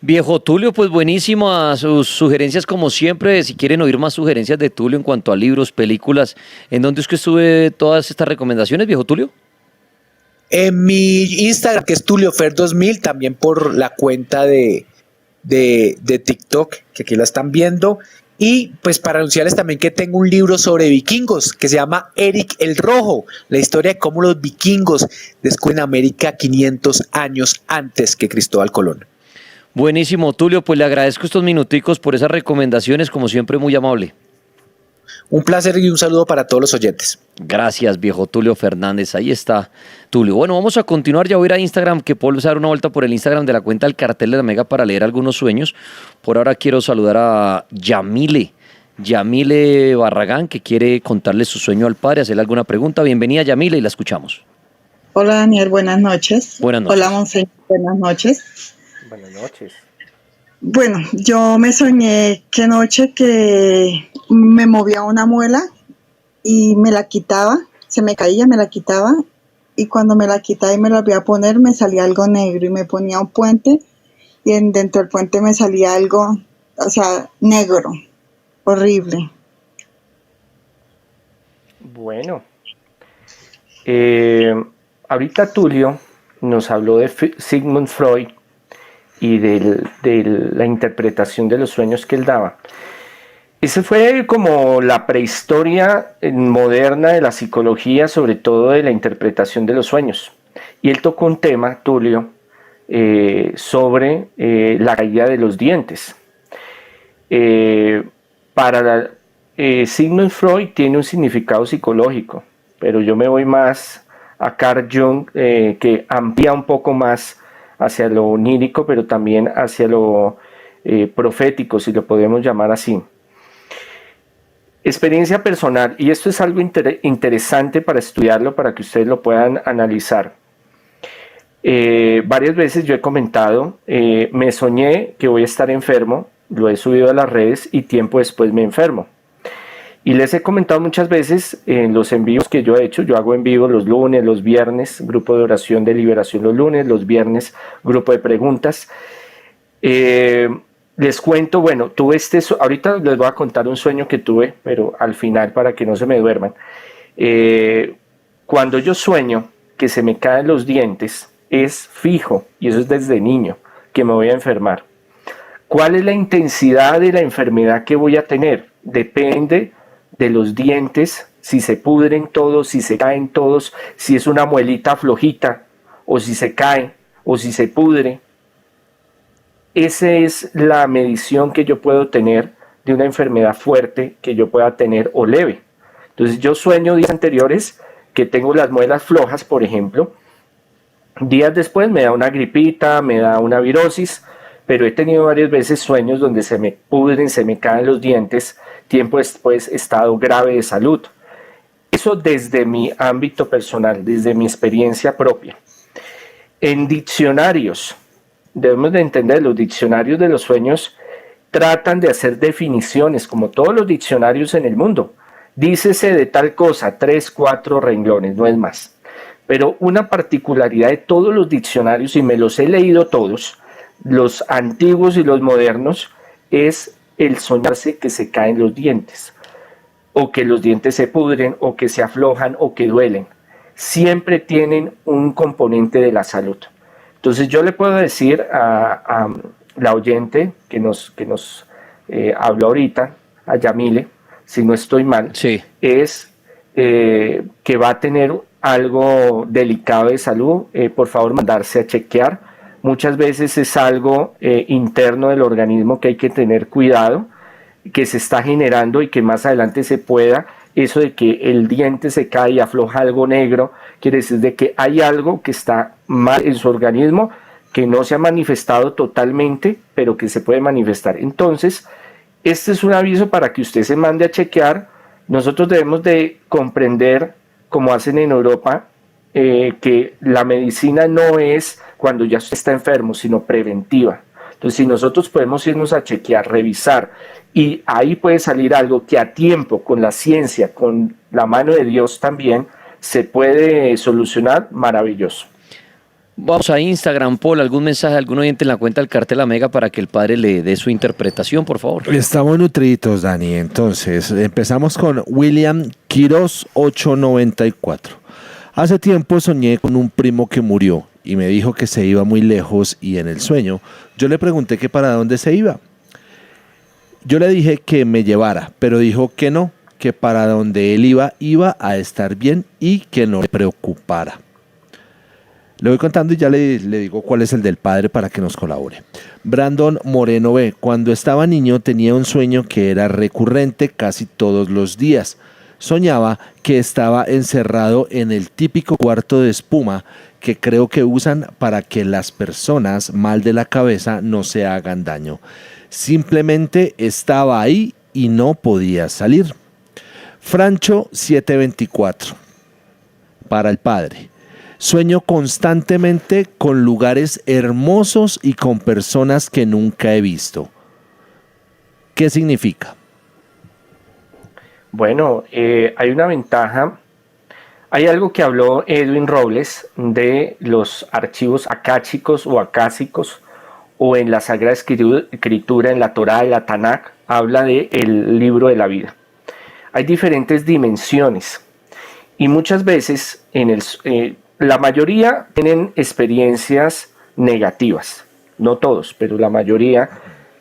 Viejo Tulio, pues buenísimas sus sugerencias como siempre. Si quieren oír más sugerencias de Tulio en cuanto a libros, películas, ¿en dónde es que sube todas estas recomendaciones, viejo Tulio? En mi Instagram, que es TulioFer2000, también por la cuenta de TikTok, que aquí la están viendo. Y pues para anunciarles también que tengo un libro sobre vikingos que se llama Eric el Rojo, la historia de cómo los vikingos descubren América 500 años antes que Cristóbal Colón. Buenísimo, Tulio, pues le agradezco estos minuticos por esas recomendaciones, como siempre muy amable. Un placer y un saludo para todos los oyentes. Gracias, viejo Tulio Fernández, ahí está Tulio. Bueno, vamos a continuar, ya voy a ir a Instagram, que puedo dar una vuelta por el Instagram de la cuenta del Cartel de la Mega para leer algunos sueños. Por ahora quiero saludar a Yamile Barragán, que quiere contarle su sueño al padre, hacerle alguna pregunta. Bienvenida, Yamile, y la escuchamos. Hola Daniel, buenas noches. Buenas noches. Hola Monseñor, buenas noches. Buenas noches. Bueno, yo me soñé que anoche que me movía una muela y me la quitaba, se me caía, me la quitaba y cuando me la quitaba y me la volvía a poner me salía algo negro y me ponía un puente y dentro del puente me salía algo, o sea, negro, horrible. Bueno, ahorita Tulio nos habló de Sigmund Freud y de la interpretación de los sueños que él daba. Esa fue como la prehistoria moderna de la psicología, sobre todo de la interpretación de los sueños. Y él tocó un tema, Tulio, sobre la caída de los dientes. Sigmund Freud tiene un significado psicológico, pero yo me voy más a Carl Jung, que amplía un poco más hacia lo onírico, pero también hacia lo proféticos, si lo podemos llamar así. Experiencia personal, y esto es algo interesante para estudiarlo, para que ustedes lo puedan analizar. Varias veces yo he comentado, me soñé que voy a estar enfermo, lo he subido a las redes y tiempo después me enfermo. Y les he comentado muchas veces en los envíos que yo he hecho, yo hago en vivo los lunes, los viernes, grupo de oración de liberación los lunes, los viernes, grupo de preguntas. Les cuento, bueno, tuve ahorita les voy a contar un sueño que tuve, pero al final para que no se me duerman. Cuando yo sueño que se me caen los dientes, es fijo, y eso es desde niño, que me voy a enfermar. ¿Cuál es la intensidad de la enfermedad que voy a tener? Depende de los dientes, si se pudren todos, si se caen todos, si es una muelita flojita, o si se cae, o si se pudre. Esa es la medición que yo puedo tener de una enfermedad fuerte que yo pueda tener o leve. Entonces yo sueño días anteriores que tengo las muelas flojas, por ejemplo. Días después me da una gripita, me da una virosis, pero he tenido varias veces sueños donde se me pudren, se me caen los dientes, tiempo después estado grave de salud. Eso desde mi ámbito personal, desde mi experiencia propia. En diccionarios, debemos de entender, los diccionarios de los sueños tratan de hacer definiciones, como todos los diccionarios en el mundo. Dícese de tal cosa, 3, 4 renglones, no es más. Pero una particularidad de todos los diccionarios, y me los he leído todos, los antiguos y los modernos, es el soñarse que se caen los dientes, o que los dientes se pudren, o que se aflojan, o que duelen. Siempre tienen un componente de la salud. Entonces yo le puedo decir a la oyente que nos habló ahorita, a Yamile, si no estoy mal, Sí. es que va a tener algo delicado de salud, por favor mandarse a chequear. Muchas veces es algo interno del organismo que hay que tener cuidado, que se está generando y que más adelante se pueda, eso de que el diente se cae y afloja algo negro, quiere decir de que hay algo que está mal en su organismo, que no se ha manifestado totalmente, pero que se puede manifestar. Entonces, este es un aviso para que usted se mande a chequear. Nosotros debemos de comprender, como hacen en Europa, que la medicina no es cuando ya usted está enfermo, sino preventiva. Entonces, si nosotros podemos irnos a chequear, revisar, y ahí puede salir algo que a tiempo, con la ciencia, con la mano de Dios también, se puede solucionar, maravilloso. Vamos a Instagram, Paul, algún mensaje, algún oyente en la cuenta del Cartel Amega para que el padre le dé su interpretación, por favor. Estamos nutridos, Dani. Entonces, empezamos con William Quiroz 894. Hace tiempo soñé con un primo que murió y me dijo que se iba muy lejos y en el sueño yo le pregunté que para dónde se iba. Yo le dije que me llevara, pero dijo que no, que para donde él iba a estar bien y que no le preocupara. Le voy contando y ya le digo cuál es el del padre para que nos colabore. Brandon Moreno B. Cuando estaba niño tenía un sueño que era recurrente casi todos los días. Soñaba que estaba encerrado en el típico cuarto de espuma que creo que usan para que las personas mal de la cabeza no se hagan daño. Simplemente estaba ahí y no podía salir. Francho 724. Para el padre. Sueño constantemente con lugares hermosos y con personas que nunca he visto. ¿Qué significa? Bueno, hay una ventaja. Hay algo que habló Edwin Robles de los archivos akáshicos o acásicos, o en la Sagrada Escritura, en la Torá, en la Tanakh, habla del libro de la vida. Hay diferentes dimensiones y muchas veces la mayoría tienen experiencias negativas, no todos, pero la mayoría,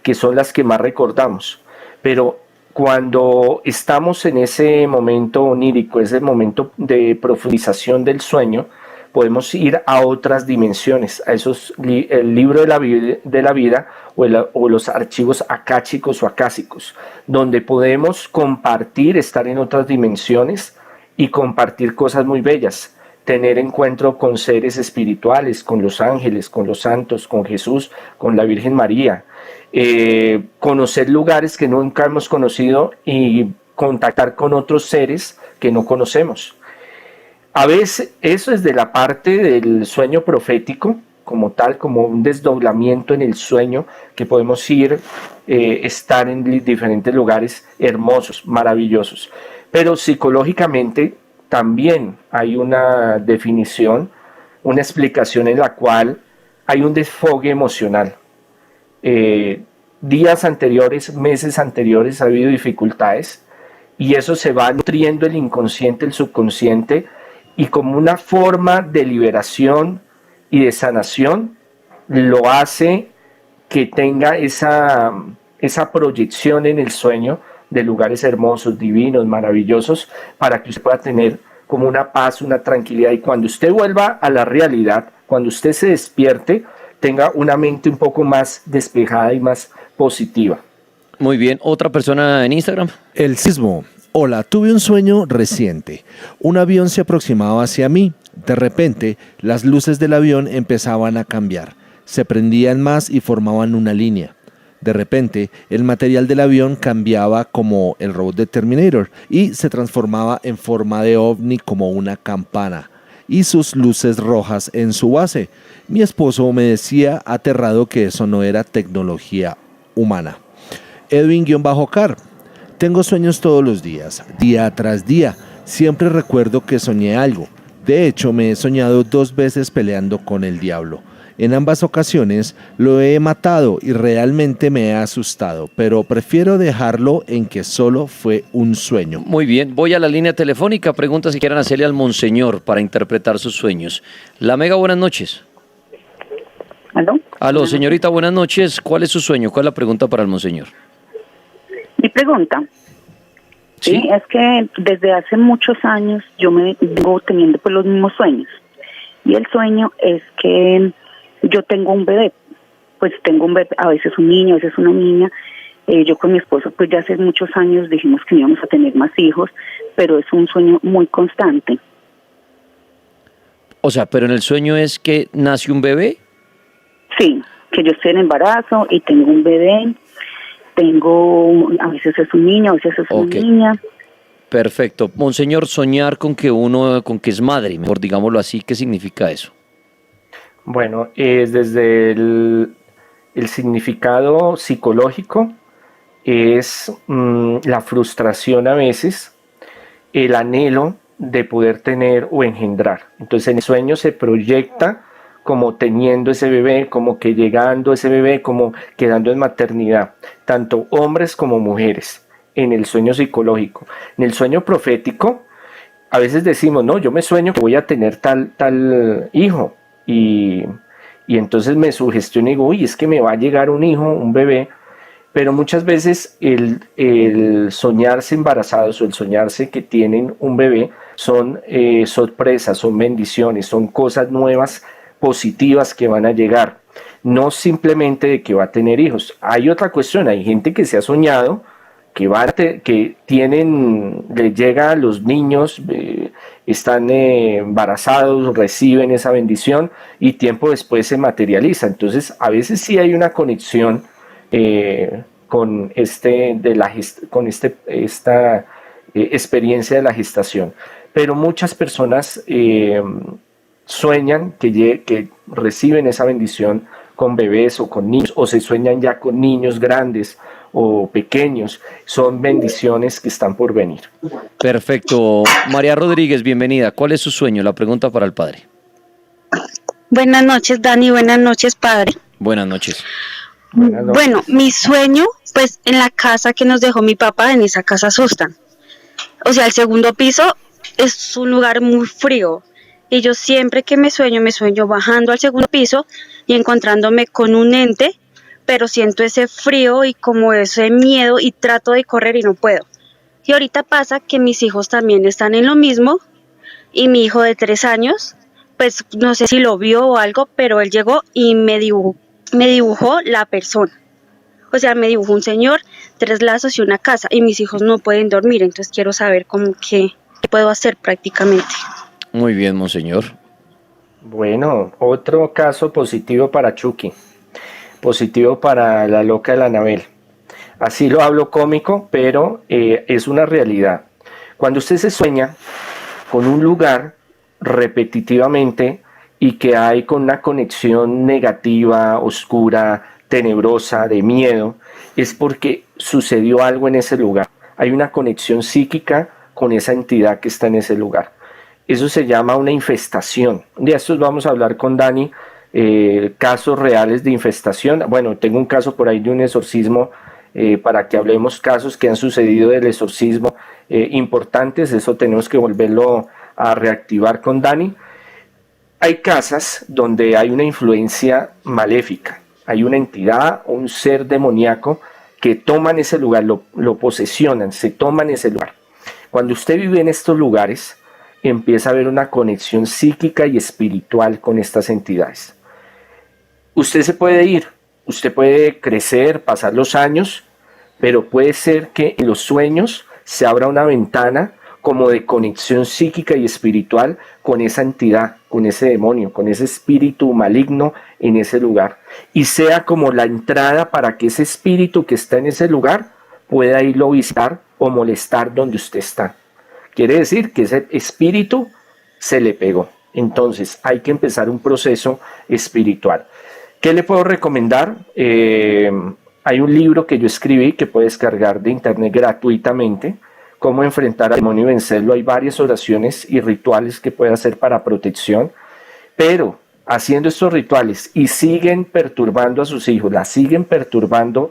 que son las que más recordamos. Pero cuando estamos en ese momento onírico, ese momento de profundización del sueño, podemos ir a otras dimensiones, a el libro de la vida o los archivos akáshicos o acásicos, donde podemos compartir, estar en otras dimensiones y compartir cosas muy bellas, tener encuentro con seres espirituales, con los ángeles, con los santos, con Jesús, con la Virgen María, conocer lugares que nunca hemos conocido y contactar con otros seres que no conocemos. A veces eso es de la parte del sueño profético, como tal, como un desdoblamiento en el sueño, que podemos ir, estar en diferentes lugares hermosos, maravillosos. Pero psicológicamente también hay una definición, una explicación en la cual hay un desfogue emocional. Días anteriores, meses anteriores ha habido dificultades y eso se va nutriendo el inconsciente, el subconsciente, y como una forma de liberación y de sanación lo hace que tenga esa proyección en el sueño de lugares hermosos, divinos, maravillosos, para que usted pueda tener como una paz, una tranquilidad, y cuando usted vuelva a la realidad, cuando usted se despierte, tenga una mente un poco más despejada y más positiva. Muy bien, ¿otra persona en Instagram? El sismo. Hola, tuve un sueño reciente. Un avión se aproximaba hacia mí. De repente, las luces del avión empezaban a cambiar. Se prendían más y formaban una línea. De repente, el material del avión cambiaba como el robot de Terminator y se transformaba en forma de ovni como una campana y sus luces rojas en su base. Mi esposo me decía aterrado que eso no era tecnología humana. Edwin-Car. Tengo sueños todos los días, día tras día. Siempre recuerdo que soñé algo. De hecho, me he soñado 2 veces peleando con el diablo. En ambas ocasiones lo he matado y realmente me he asustado, pero prefiero dejarlo en que solo fue un sueño. Muy bien, voy a la línea telefónica. Pregunta si quieren hacerle al monseñor para interpretar sus sueños. La Mega, buenas noches. ¿Aló? Aló, señorita, buenas noches. ¿Cuál es su sueño? ¿Cuál es la pregunta para el monseñor? Mi pregunta, ¿sí? Es que desde hace muchos años yo me vengo teniendo pues los mismos sueños. Y el sueño es que yo tengo un bebé. Pues tengo un bebé, a veces un niño, a veces una niña. Yo con mi esposo pues ya hace muchos años dijimos que íbamos a tener más hijos, pero es un sueño muy constante. O sea, pero en el sueño es que nace un bebé. Sí, que yo estoy en embarazo y tengo un bebé. A veces es un niño, a veces es una niña. Perfecto. Monseñor, soñar con que es madre, mejor digámoslo así, ¿qué significa eso? Bueno, desde el significado psicológico es la frustración a veces, el anhelo de poder tener o engendrar. Entonces en el sueño se proyecta como teniendo ese bebé, como que llegando ese bebé, como quedando en maternidad, tanto hombres como mujeres, en el sueño psicológico. En el sueño profético, a veces decimos, no, yo me sueño que voy a tener tal hijo, y entonces me sugestiono y digo, uy, es que me va a llegar un hijo, un bebé, pero muchas veces el soñarse embarazados o el soñarse que tienen un bebé son sorpresas, son bendiciones, son cosas nuevas, positivas que van a llegar, no simplemente de que va a tener hijos. Hay otra cuestión, hay gente que se ha soñado que les llega a los niños, están embarazados, reciben esa bendición y tiempo después se materializa. Entonces a veces sí hay una conexión con esta experiencia de la gestación, pero muchas personas sueñan que reciben esa bendición con bebés o con niños, o se sueñan ya con niños grandes o pequeños. Son bendiciones que están por venir. Perfecto. María Rodríguez, bienvenida. ¿Cuál es su sueño? La pregunta para el padre. Buenas noches, Dani. Buenas noches, padre. Buenas noches. Bueno, mi sueño, pues en la casa que nos dejó mi papá, en esa casa asustan. O sea, el segundo piso es un lugar muy frío. Y yo siempre que me sueño bajando al segundo piso y encontrándome con un ente, pero siento ese frío y como ese miedo y trato de correr y no puedo. Y ahorita pasa que mis hijos también están en lo mismo y mi hijo de 3 años, pues no sé si lo vio o algo, pero él llegó y me dibujó la persona. O sea, me dibujó un señor, 3 lazos y una casa y mis hijos no pueden dormir, entonces quiero saber cómo qué puedo hacer prácticamente. Muy bien, monseñor. Bueno, otro caso positivo para Chucky. positivo para la loca de la Anabel. Así lo hablo cómico, pero es una realidad. Cuando usted se sueña con un lugar repetitivamente y que hay con una conexión negativa, oscura, tenebrosa, de miedo, es porque sucedió algo en ese lugar. Hay una conexión psíquica con esa entidad que está en ese lugar. Eso se llama una infestación. De estos vamos a hablar con Dani, casos reales de infestación. Bueno, tengo un caso por ahí de un exorcismo, para que hablemos casos que han sucedido del exorcismo importantes. Eso tenemos que volverlo a reactivar con Dani. Hay casas donde hay una influencia maléfica, hay una entidad o un ser demoníaco que toman ese lugar, lo posesionan, se toman ese lugar. Cuando usted vive en estos lugares, empieza a haber una conexión psíquica y espiritual con estas entidades. Usted se puede ir, usted puede crecer, pasar los años, pero puede ser que en los sueños se abra una ventana como de conexión psíquica y espiritual con esa entidad, con ese demonio, con ese espíritu maligno en ese lugar. Y sea como la entrada para que ese espíritu que está en ese lugar pueda irlo a visitar o molestar donde usted está. Quiere decir que ese espíritu se le pegó. Entonces hay que empezar un proceso espiritual. ¿Qué le puedo recomendar? Hay un libro que yo escribí que puede descargar de internet gratuitamente, Cómo enfrentar al demonio y vencerlo. Hay varias oraciones y rituales que puede hacer para protección, pero haciendo estos rituales y siguen perturbando a sus hijos, la siguen perturbando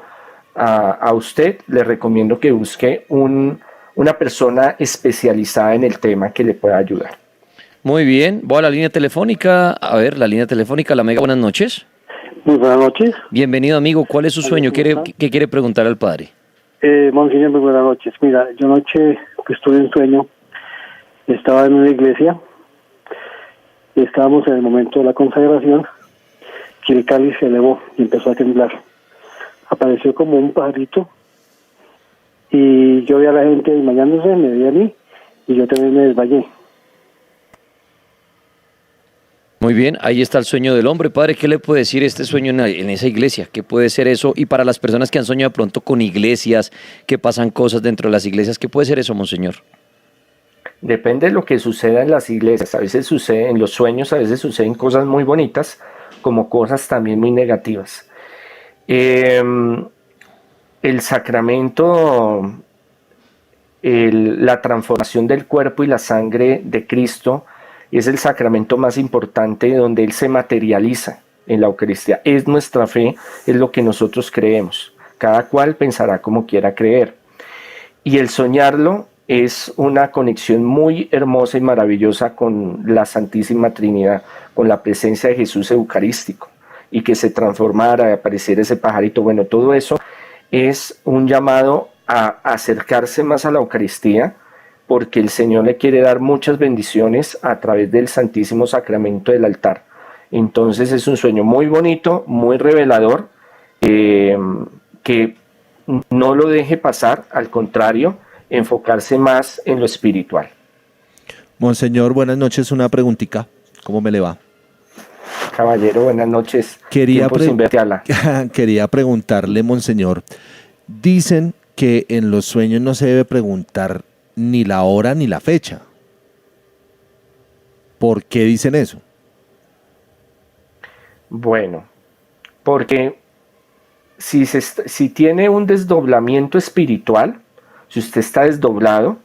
a usted, le recomiendo que busque una persona especializada en el tema que le pueda ayudar. Muy bien, voy a la línea telefónica. A ver, la línea telefónica, la Mega, buenas noches. Muy buenas noches. Bienvenido, amigo. ¿Cuál es su sueño? ¿Qué quiere preguntar al padre? Monseñor, muy buenas noches. Mira, yo anoche que estuve en sueño, estaba en una iglesia, estábamos en el momento de la consagración, que el cáliz se elevó y empezó a temblar. Apareció como un pajarito, y yo vi a la gente desmayándose, me vi a mí, y yo también me desmayé. Muy bien, ahí está el sueño del hombre. Padre, ¿qué le puede decir este sueño en esa iglesia? ¿Qué puede ser eso? Y para las personas que han soñado de pronto con iglesias, que pasan cosas dentro de las iglesias, ¿qué puede ser eso, monseñor? Depende de lo que suceda en las iglesias. A veces sucede en los sueños, a veces suceden cosas muy bonitas, como cosas también muy negativas. El sacramento, la transformación del cuerpo y la sangre de Cristo, es el sacramento más importante donde Él se materializa en la Eucaristía. Es nuestra fe, es lo que nosotros creemos. Cada cual pensará como quiera creer. Y el soñarlo es una conexión muy hermosa y maravillosa con la Santísima Trinidad, con la presencia de Jesús eucarístico, y que se transformara, apareciera ese pajarito. Bueno, todo eso es un llamado a acercarse más a la Eucaristía, porque el Señor le quiere dar muchas bendiciones a través del Santísimo Sacramento del altar. Entonces es un sueño muy bonito, muy revelador, que no lo deje pasar, al contrario, enfocarse más en lo espiritual. Monseñor, buenas noches, una preguntita. ¿Cómo me le va? Caballero, buenas noches. Quería Quería preguntarle, monseñor, dicen que en los sueños no se debe preguntar ni la hora ni la fecha. ¿Por qué dicen eso? Bueno, porque si tiene un desdoblamiento espiritual, si usted está desdoblado,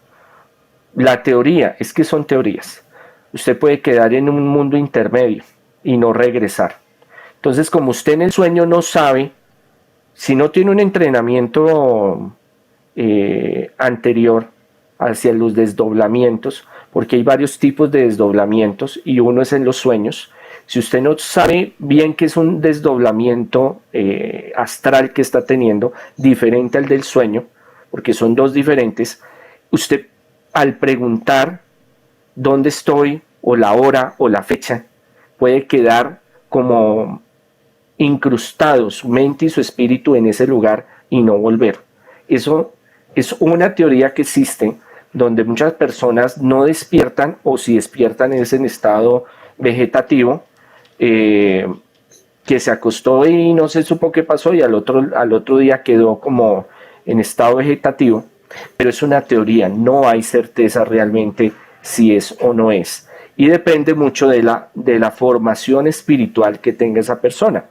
la teoría, es que son teorías, usted puede quedar en un mundo intermedio y no regresar. Entonces, como usted en el sueño no sabe, si no tiene un entrenamiento anterior hacia los desdoblamientos, porque hay varios tipos de desdoblamientos y uno es en los sueños. Si usted no sabe bien que es un desdoblamiento astral que está teniendo, diferente al del sueño, porque son dos diferentes, usted al preguntar dónde estoy, o la hora, o la fecha, puede quedar como incrustado su mente y su espíritu en ese lugar y no volver. Eso es una teoría que existe, donde muchas personas no despiertan, o si despiertan es en estado vegetativo, que se acostó y no se supo qué pasó y al otro día quedó como en estado vegetativo, pero es una teoría, no hay certeza realmente si es o no es. Y depende mucho de la formación espiritual que tenga esa persona.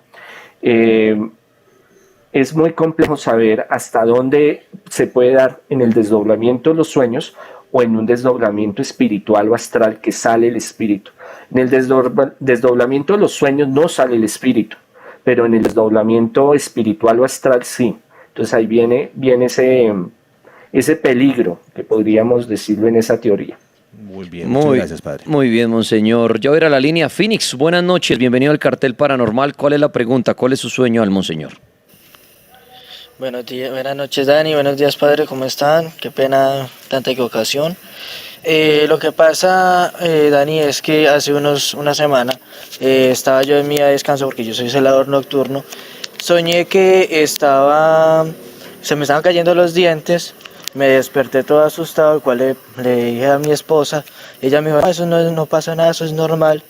Es muy complejo saber hasta dónde se puede dar en el desdoblamiento de los sueños o en un desdoblamiento espiritual o astral que sale el espíritu. En el desdoblamiento de los sueños no sale el espíritu, pero en el desdoblamiento espiritual o astral sí. Entonces ahí viene ese peligro, que podríamos decirlo en esa teoría. Muy bien, muchas gracias, padre. Muy bien, monseñor. Ya verá la línea. Phoenix, buenas noches, bienvenido al Cartel Paranormal. ¿Cuál es la pregunta? ¿Cuál es su sueño al monseñor? Buenos días, buenas noches, Dani, buenos días, padre, ¿cómo están? Qué pena tanta equivocación. Lo que pasa, Dani, es que hace una semana estaba yo en mi día de descanso porque yo soy celador nocturno. Soñé que se me estaban cayendo los dientes. Me desperté todo asustado, el cual le dije a mi esposa. Ella me dijo, eso no pasa nada, eso es normal.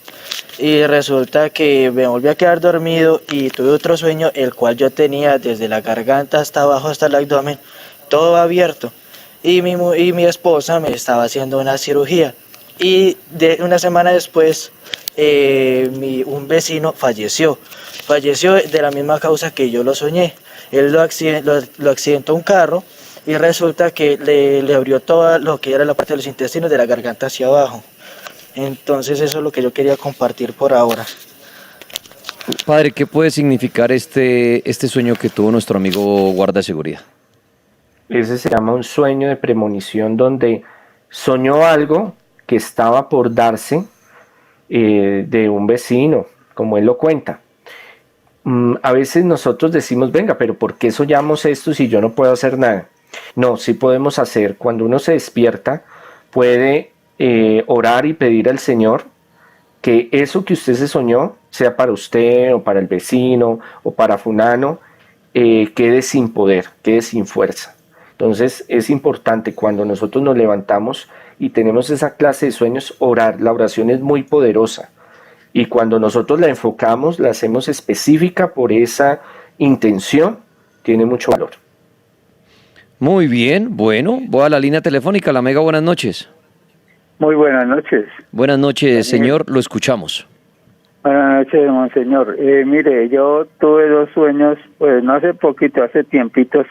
Y resulta que me volví a quedar dormido y tuve otro sueño, el cual yo tenía desde la garganta hasta abajo, hasta el abdomen, todo abierto. Y mi esposa me estaba haciendo una cirugía. Y una semana después, un vecino falleció. Falleció de la misma causa que yo lo soñé. Él lo accidentó un carro. Y resulta que le abrió todo lo que era la parte de los intestinos de la garganta hacia abajo. Entonces eso es lo que yo quería compartir por ahora. Padre, ¿qué puede significar este sueño que tuvo nuestro amigo guarda de seguridad? Ese se llama un sueño de premonición, donde soñó algo que estaba por darse de un vecino, como él lo cuenta. A veces nosotros decimos, venga, pero ¿por qué soñamos esto si yo no puedo hacer nada? No, sí podemos hacer. Cuando uno se despierta, puede orar y pedir al Señor que eso que usted se soñó, sea para usted o para el vecino o para fulano, quede sin poder, quede sin fuerza. Entonces es importante cuando nosotros nos levantamos y tenemos esa clase de sueños, orar. La oración es muy poderosa y cuando nosotros la enfocamos, la hacemos específica por esa intención, tiene mucho valor. Muy bien, bueno, voy a la línea telefónica. La Mega, buenas noches. Muy buenas noches. Buenas noches, señor, lo escuchamos. Buenas noches, monseñor. Mire, yo tuve dos sueños, pues no hace poquito, hace tiempitos,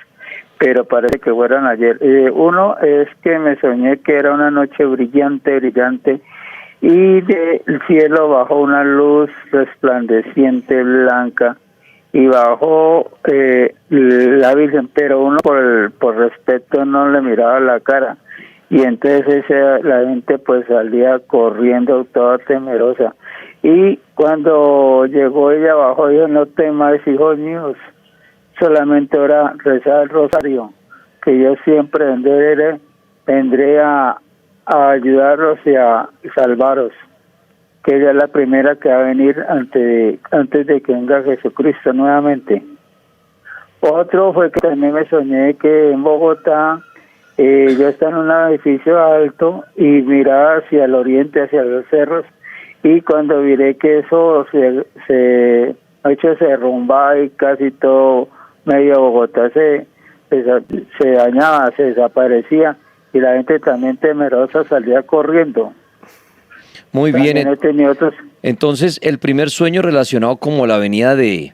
pero parece que fueron ayer. Uno es que me soñé que era una noche brillante, y del cielo bajó una luz resplandeciente, blanca, y bajó la Virgen, pero uno por respeto no le miraba la cara, y entonces la gente pues salía corriendo toda temerosa, y cuando llegó ella abajo dijo, no temas, hijos míos, solamente ahora rezar el rosario, que yo siempre vendré a ayudaros y a salvaros, que ella es la primera que va a venir antes de que venga Jesucristo nuevamente. Otro fue que también me soñé que en Bogotá yo estaba en un edificio alto y miraba hacia el oriente, hacia los cerros, y cuando miré que eso se derrumbaba y casi todo medio Bogotá se dañaba, se desaparecía, y la gente también temerosa salía corriendo. Muy también bien. He tenido otros. Entonces, el primer sueño relacionado como la venida de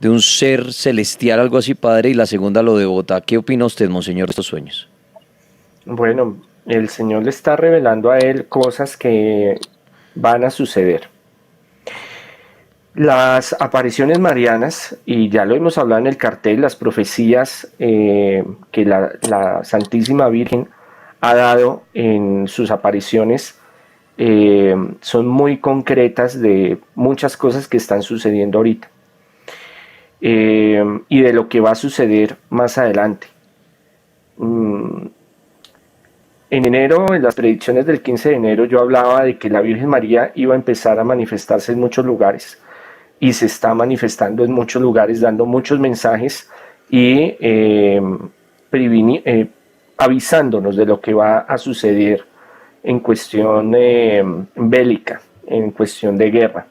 un ser celestial, algo así, padre, y la segunda lo de Bogotá. ¿Qué opina usted, monseñor, de estos sueños? Bueno, el Señor le está revelando a él cosas que van a suceder. Las apariciones marianas, y ya lo hemos hablado en el cartel, las profecías que la Santísima Virgen ha dado en sus apariciones, son muy concretas de muchas cosas que están sucediendo ahorita y de lo que va a suceder más adelante. En enero, en las predicciones del 15 de enero, yo hablaba de que la Virgen María iba a empezar a manifestarse en muchos lugares, y se está manifestando en muchos lugares, dando muchos mensajes y avisándonos de lo que va a suceder en cuestión bélica, en cuestión de guerra.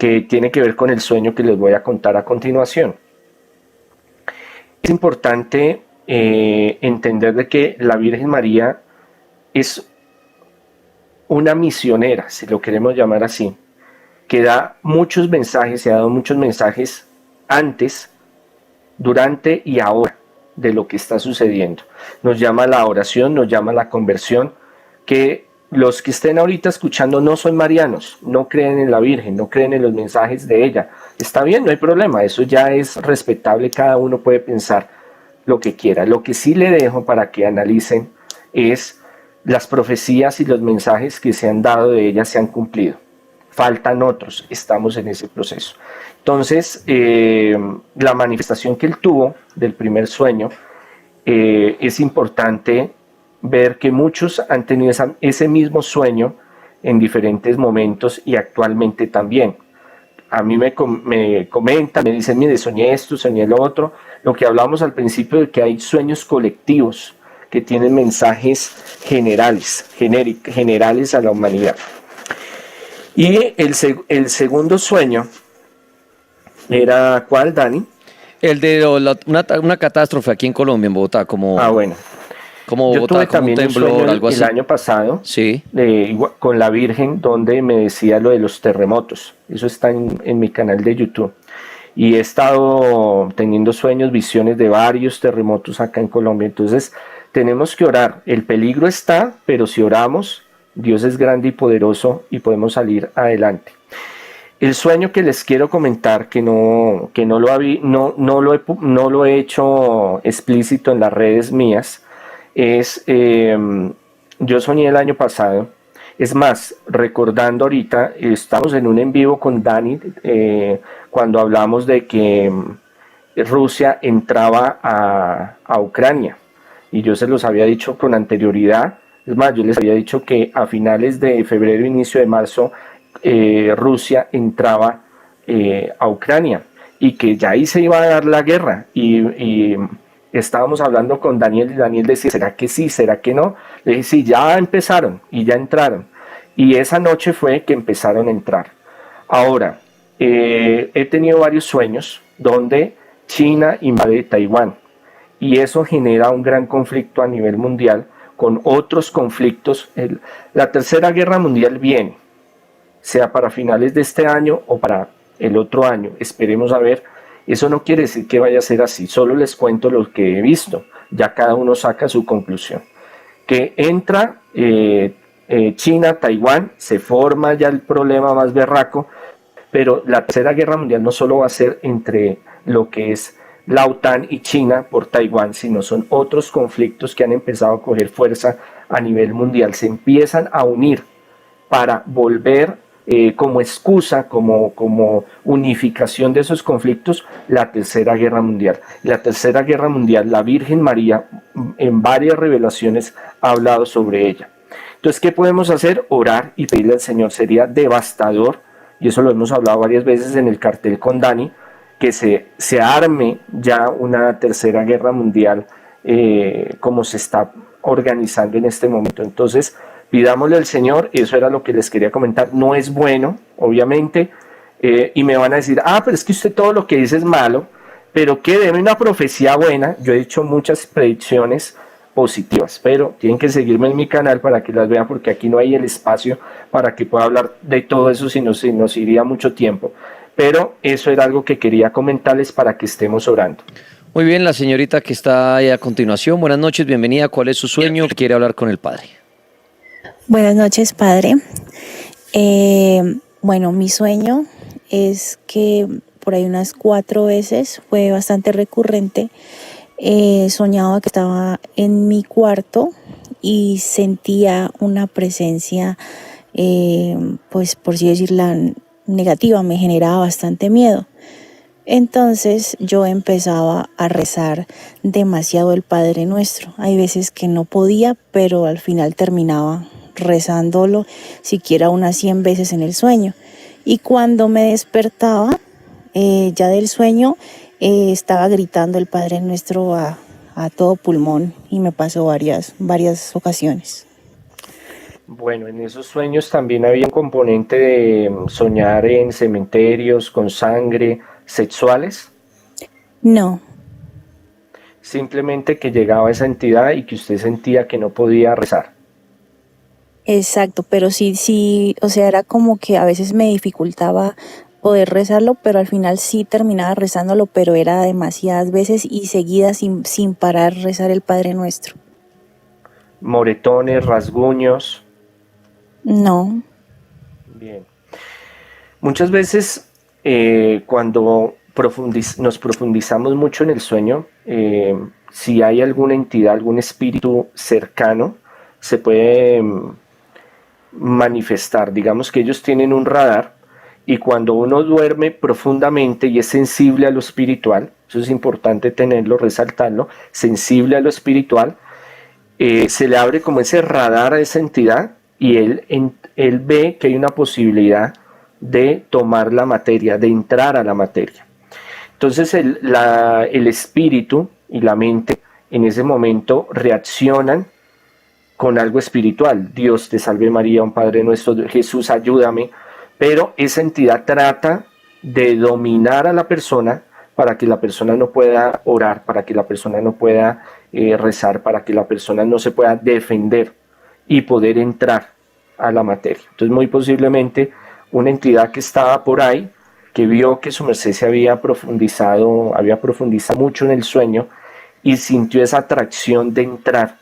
que tiene que ver con el sueño que les voy a contar a continuación. Es importante entender de que la Virgen María es una misionera, si lo queremos llamar así, que da muchos mensajes, se ha dado muchos mensajes antes, durante y ahora de lo que está sucediendo. Nos llama a la oración, nos llama a la conversión, que los que estén ahorita escuchando no son marianos, no creen en la Virgen, no creen en los mensajes de ella. Está bien, no hay problema, eso ya es respetable, cada uno puede pensar lo que quiera. Lo que sí le dejo para que analicen es las profecías y los mensajes que se han dado de ella se han cumplido. Faltan otros, estamos en ese proceso. Entonces, la manifestación que él tuvo del primer sueño, es importante ver que muchos han tenido ese mismo sueño en diferentes momentos y actualmente también. A mí me comentan, me dicen, mire, soñé esto, soñé lo otro. Lo que hablamos al principio de que hay sueños colectivos que tienen mensajes generales a la humanidad. Y el segundo sueño era, ¿cuál, Dani? El de una catástrofe aquí en Colombia, en Bogotá, como... Bueno. Como Yo Bogotá, tuve como también un temblor, un sueño algo así. el año pasado, sí, con la Virgen, donde me decía lo de los terremotos. Eso está en mi canal de YouTube. Y he estado teniendo sueños, visiones de varios terremotos acá en Colombia. Entonces, tenemos que orar. El peligro está, pero si oramos, Dios es grande y poderoso y podemos salir adelante. El sueño que les quiero comentar, que no lo he hecho explícito en las redes mías, es, yo soñé el año pasado. Es más, recordando ahorita, estamos en un en vivo con Dani, cuando hablamos de que Rusia entraba a Ucrania, y yo se los había dicho con anterioridad. Es más, yo les había dicho que a finales de febrero, inicio de marzo, Rusia entraba a Ucrania, y que ya ahí se iba a dar la guerra, y estábamos hablando con Daniel, y Daniel decía, ¿será que sí? ¿Será que no? Le dije, sí, ya empezaron, y ya entraron, y esa noche fue que empezaron a entrar. Ahora, he tenido varios sueños donde China invade Taiwán, y eso genera un gran conflicto a nivel mundial, con otros conflictos. La tercera guerra mundial viene, sea para finales de este año o para el otro año, esperemos a ver. Eso no quiere decir que vaya a ser así, solo les cuento lo que he visto, ya cada uno saca su conclusión. Que entra China, Taiwán, se forma ya el problema más berraco, pero la tercera guerra mundial no solo va a ser entre lo que es la OTAN y China por Taiwán, sino son otros conflictos que han empezado a coger fuerza a nivel mundial, se empiezan a unir para volver como excusa, como unificación de esos conflictos, la tercera guerra mundial. La tercera guerra mundial, la Virgen María en varias revelaciones ha hablado sobre ella. Entonces, ¿qué podemos hacer? Orar y pedirle al Señor. Sería devastador, y eso lo hemos hablado varias veces en el cartel con Dani, que se arme ya una tercera guerra mundial como se está organizando en este momento. Entonces, pidámosle al Señor, y eso era lo que les quería comentar. No es bueno, obviamente, y me van a decir, pero es que usted todo lo que dice es malo, pero que deme una profecía buena. Yo he hecho muchas predicciones positivas, pero tienen que seguirme en mi canal para que las vean, porque aquí no hay el espacio para que pueda hablar de todo eso, si nos iría mucho tiempo. Pero eso era algo que quería comentarles para que estemos orando. Muy bien, la señorita que está ahí a continuación. Buenas noches, bienvenida. ¿Cuál es su sueño? ¿Quiere hablar con el padre? Buenas noches, padre. Bueno, mi sueño es que por ahí unas 4 veces, fue bastante recurrente, soñaba que estaba en mi cuarto y sentía una presencia, pues por así decirla, negativa, me generaba bastante miedo. Entonces yo empezaba a rezar demasiado el Padre Nuestro. Hay veces que no podía, pero al final terminaba rezándolo siquiera unas 100 veces en el sueño. Y cuando me despertaba ya del sueño, estaba gritando el Padre Nuestro a todo pulmón, y me pasó varias ocasiones. Bueno, en esos sueños también había un componente de soñar en cementerios con sangre, sexuales. No, Simplemente que llegaba esa entidad y que usted sentía que no podía rezar. exacto, pero sí, sí, o sea, era como que a veces me dificultaba poder rezarlo, pero al final sí terminaba rezándolo, pero era demasiadas veces y seguidas sin parar rezar el Padre Nuestro. Moretones, rasguños. No, Bien. Muchas veces cuando nos profundizamos mucho en el sueño, si hay alguna entidad, algún espíritu cercano, se puede manifestar. Digamos que ellos tienen un radar y cuando uno duerme profundamente y es sensible a lo espiritual, eso es importante tenerlo, resaltarlo, sensible a lo espiritual, se le abre como ese radar a esa entidad y él ve que hay una posibilidad de tomar la materia, de entrar a la materia. Entonces el espíritu y la mente en ese momento reaccionan con algo espiritual. Dios te salve María, un Padre nuestro, Jesús ayúdame. Pero esa entidad trata de dominar a la persona para que la persona no pueda orar, para que la persona no pueda rezar, para que la persona no se pueda defender y poder entrar a la materia. Entonces muy posiblemente una entidad que estaba por ahí, que vio que su merced se había profundizado mucho en el sueño y sintió esa atracción de entrar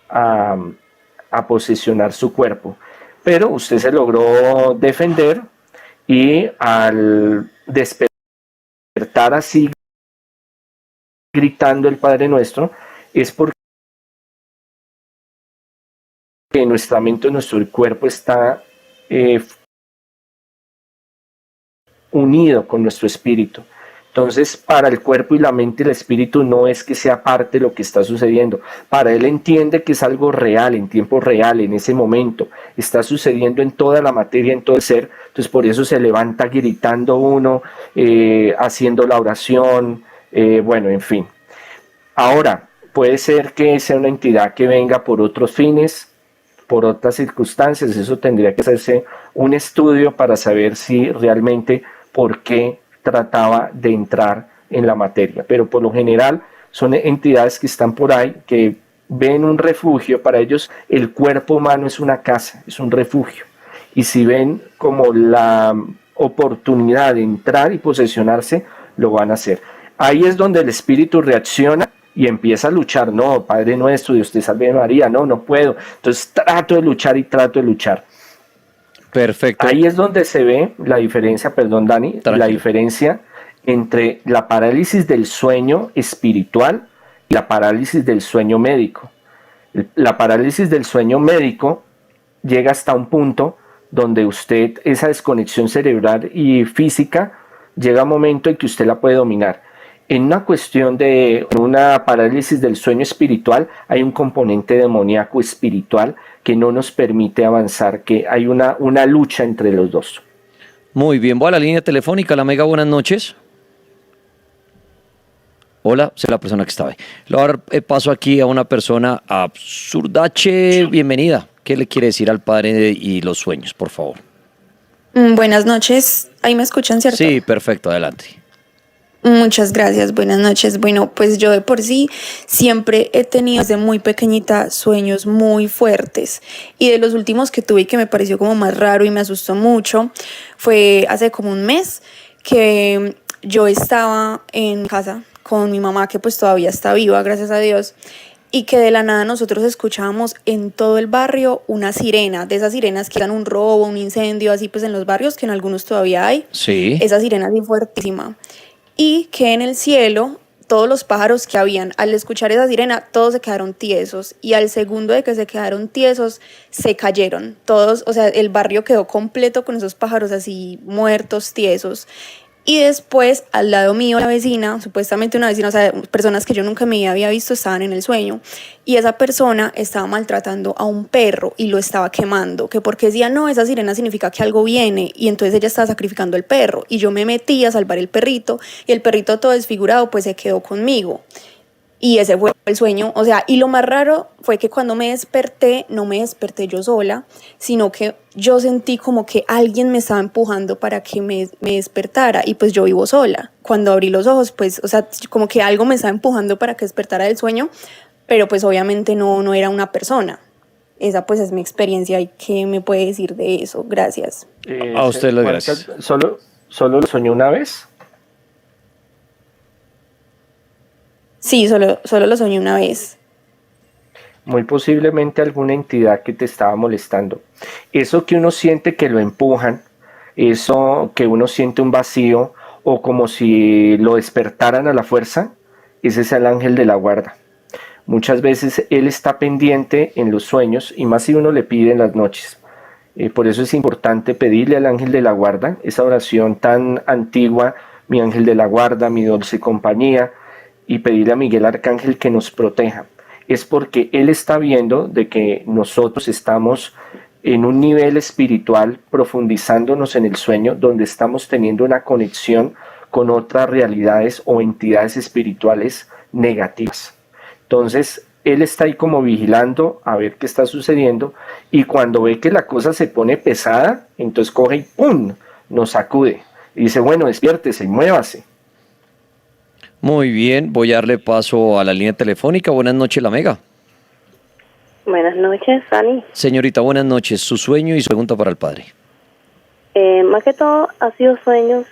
a, a posesionar su cuerpo. Pero usted se logró defender y al despertar así gritando el Padre Nuestro, es porque nuestra mente, nuestro cuerpo está unido con nuestro espíritu. Entonces, para el cuerpo y la mente, el espíritu no es que sea parte de lo que está sucediendo. Para él entiende que es algo real, en tiempo real, en ese momento. Está sucediendo en toda la materia, en todo el ser. Entonces, por eso se levanta gritando uno, haciendo la oración, bueno, en fin. Ahora, puede ser que sea una entidad que venga por otros fines, por otras circunstancias. Eso tendría que hacerse un estudio para saber si realmente por qué trataba de entrar en la materia, pero por lo general son entidades que están por ahí, que ven un refugio. Para ellos el cuerpo humano es una casa, es un refugio, y si ven como la oportunidad de entrar y posesionarse, lo van a hacer. Ahí es donde el espíritu reacciona y empieza a luchar. No, Padre Nuestro, Dios te salve María, no puedo. Entonces trato de luchar y trato de luchar. Perfecto. Ahí es donde se ve la diferencia, perdón Dani, Tranquilo. la diferencia entre la parálisis del sueño espiritual y la parálisis del sueño médico. La parálisis del sueño médico llega hasta un punto donde usted, esa desconexión cerebral y física, llega a un momento en que usted la puede dominar. En una cuestión de una parálisis del sueño espiritual hay un componente demoníaco espiritual que no nos permite avanzar, que hay una lucha entre los dos. Muy bien, voy a la línea telefónica. La Mega, buenas noches. Hola, soy la persona que estaba ahí. Le voy a dar paso aquí a una persona, Absurdache, bienvenida. ¿Qué le quiere decir al padre y los sueños, por favor? Buenas noches, ahí me escuchan, ¿cierto? Sí, perfecto, adelante. Muchas gracias, buenas noches. Bueno, pues yo de por sí siempre he tenido desde muy pequeñita sueños muy fuertes, y de los últimos que tuve y que me pareció como más raro y me asustó mucho fue hace como un mes que yo estaba en casa con mi mamá, que pues todavía está viva, gracias a Dios, y que de la nada nosotros escuchábamos en todo el barrio una sirena, de esas sirenas que dan un robo, un incendio, así pues en los barrios, que en algunos todavía hay. Sí. Esa sirena así fuertísima. Y que en el cielo todos los pájaros que habían, al escuchar esa sirena, todos se quedaron tiesos, y al segundo de que se quedaron tiesos, se cayeron todos. O sea, el barrio quedó completo con esos pájaros así muertos, tiesos. Y después, al lado mío, la vecina, supuestamente una vecina, o sea, personas que yo nunca me había visto, estaban en el sueño, y esa persona estaba maltratando a un perro y lo estaba quemando, que porque decía, no, esa sirena significa que algo viene, y entonces ella estaba sacrificando el perro, y yo me metí a salvar el perrito, y el perrito todo desfigurado pues se quedó conmigo. Y ese fue el sueño, o sea, y lo más raro fue que cuando me desperté, no me desperté yo sola, sino que yo sentí como que alguien me estaba empujando para que me despertara, y pues yo vivo sola. Cuando abrí los ojos, pues, o sea, como que algo me estaba empujando para que despertara del sueño, pero pues obviamente no era una persona. Esa pues es mi experiencia, y ¿qué me puede decir de eso? Gracias. A usted las gracias. ¿Solo lo soñó una vez? Sí, solo lo soñé una vez. Muy posiblemente alguna entidad que te estaba molestando. Eso que uno siente que lo empujan, eso que uno siente un vacío o como si lo despertaran a la fuerza, ese es el ángel de la guarda. Muchas veces él está pendiente en los sueños y más si uno le pide en las noches. Por eso es importante pedirle al ángel de la guarda esa oración tan antigua, mi ángel de la guarda, mi dulce compañía, y pedirle a Miguel Arcángel que nos proteja. Es porque él está viendo de que nosotros estamos en un nivel espiritual profundizándonos en el sueño, donde estamos teniendo una conexión con otras realidades o entidades espirituales negativas. Entonces él está ahí como vigilando a ver qué está sucediendo, y cuando ve que la cosa se pone pesada, entonces coge y ¡pum!, nos sacude y dice, bueno, despiértese y muévase. Muy bien, voy a darle paso a la línea telefónica. Buenas noches, la Mega. Buenas noches, Dani. Señorita, buenas noches. Su sueño y su pregunta para el padre. Más que todo ha sido sueños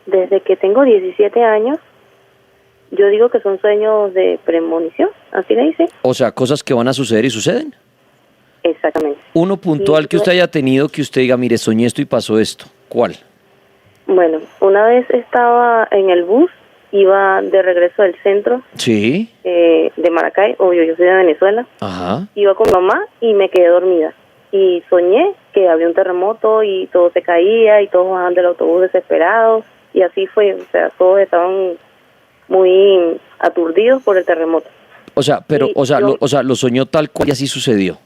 desde que tengo 17 años. Yo digo que son sueños de premonición, así le dicen. O sea, cosas que van a suceder y suceden. Exactamente. Uno puntual que usted haya tenido, que usted diga, mire, soñé esto y pasó esto. ¿Cuál? Bueno, una vez estaba en el bus, iba de regreso del centro Sí. De Maracay, obvio, yo soy de Venezuela. Ajá. Iba con mamá y me quedé dormida. Y soñé que había un terremoto y todo se caía y todos bajaban del autobús desesperados. Y así fue, o sea, todos estaban muy aturdidos por el terremoto. O sea, pero, Sí, lo soñó tal cual y así sucedió.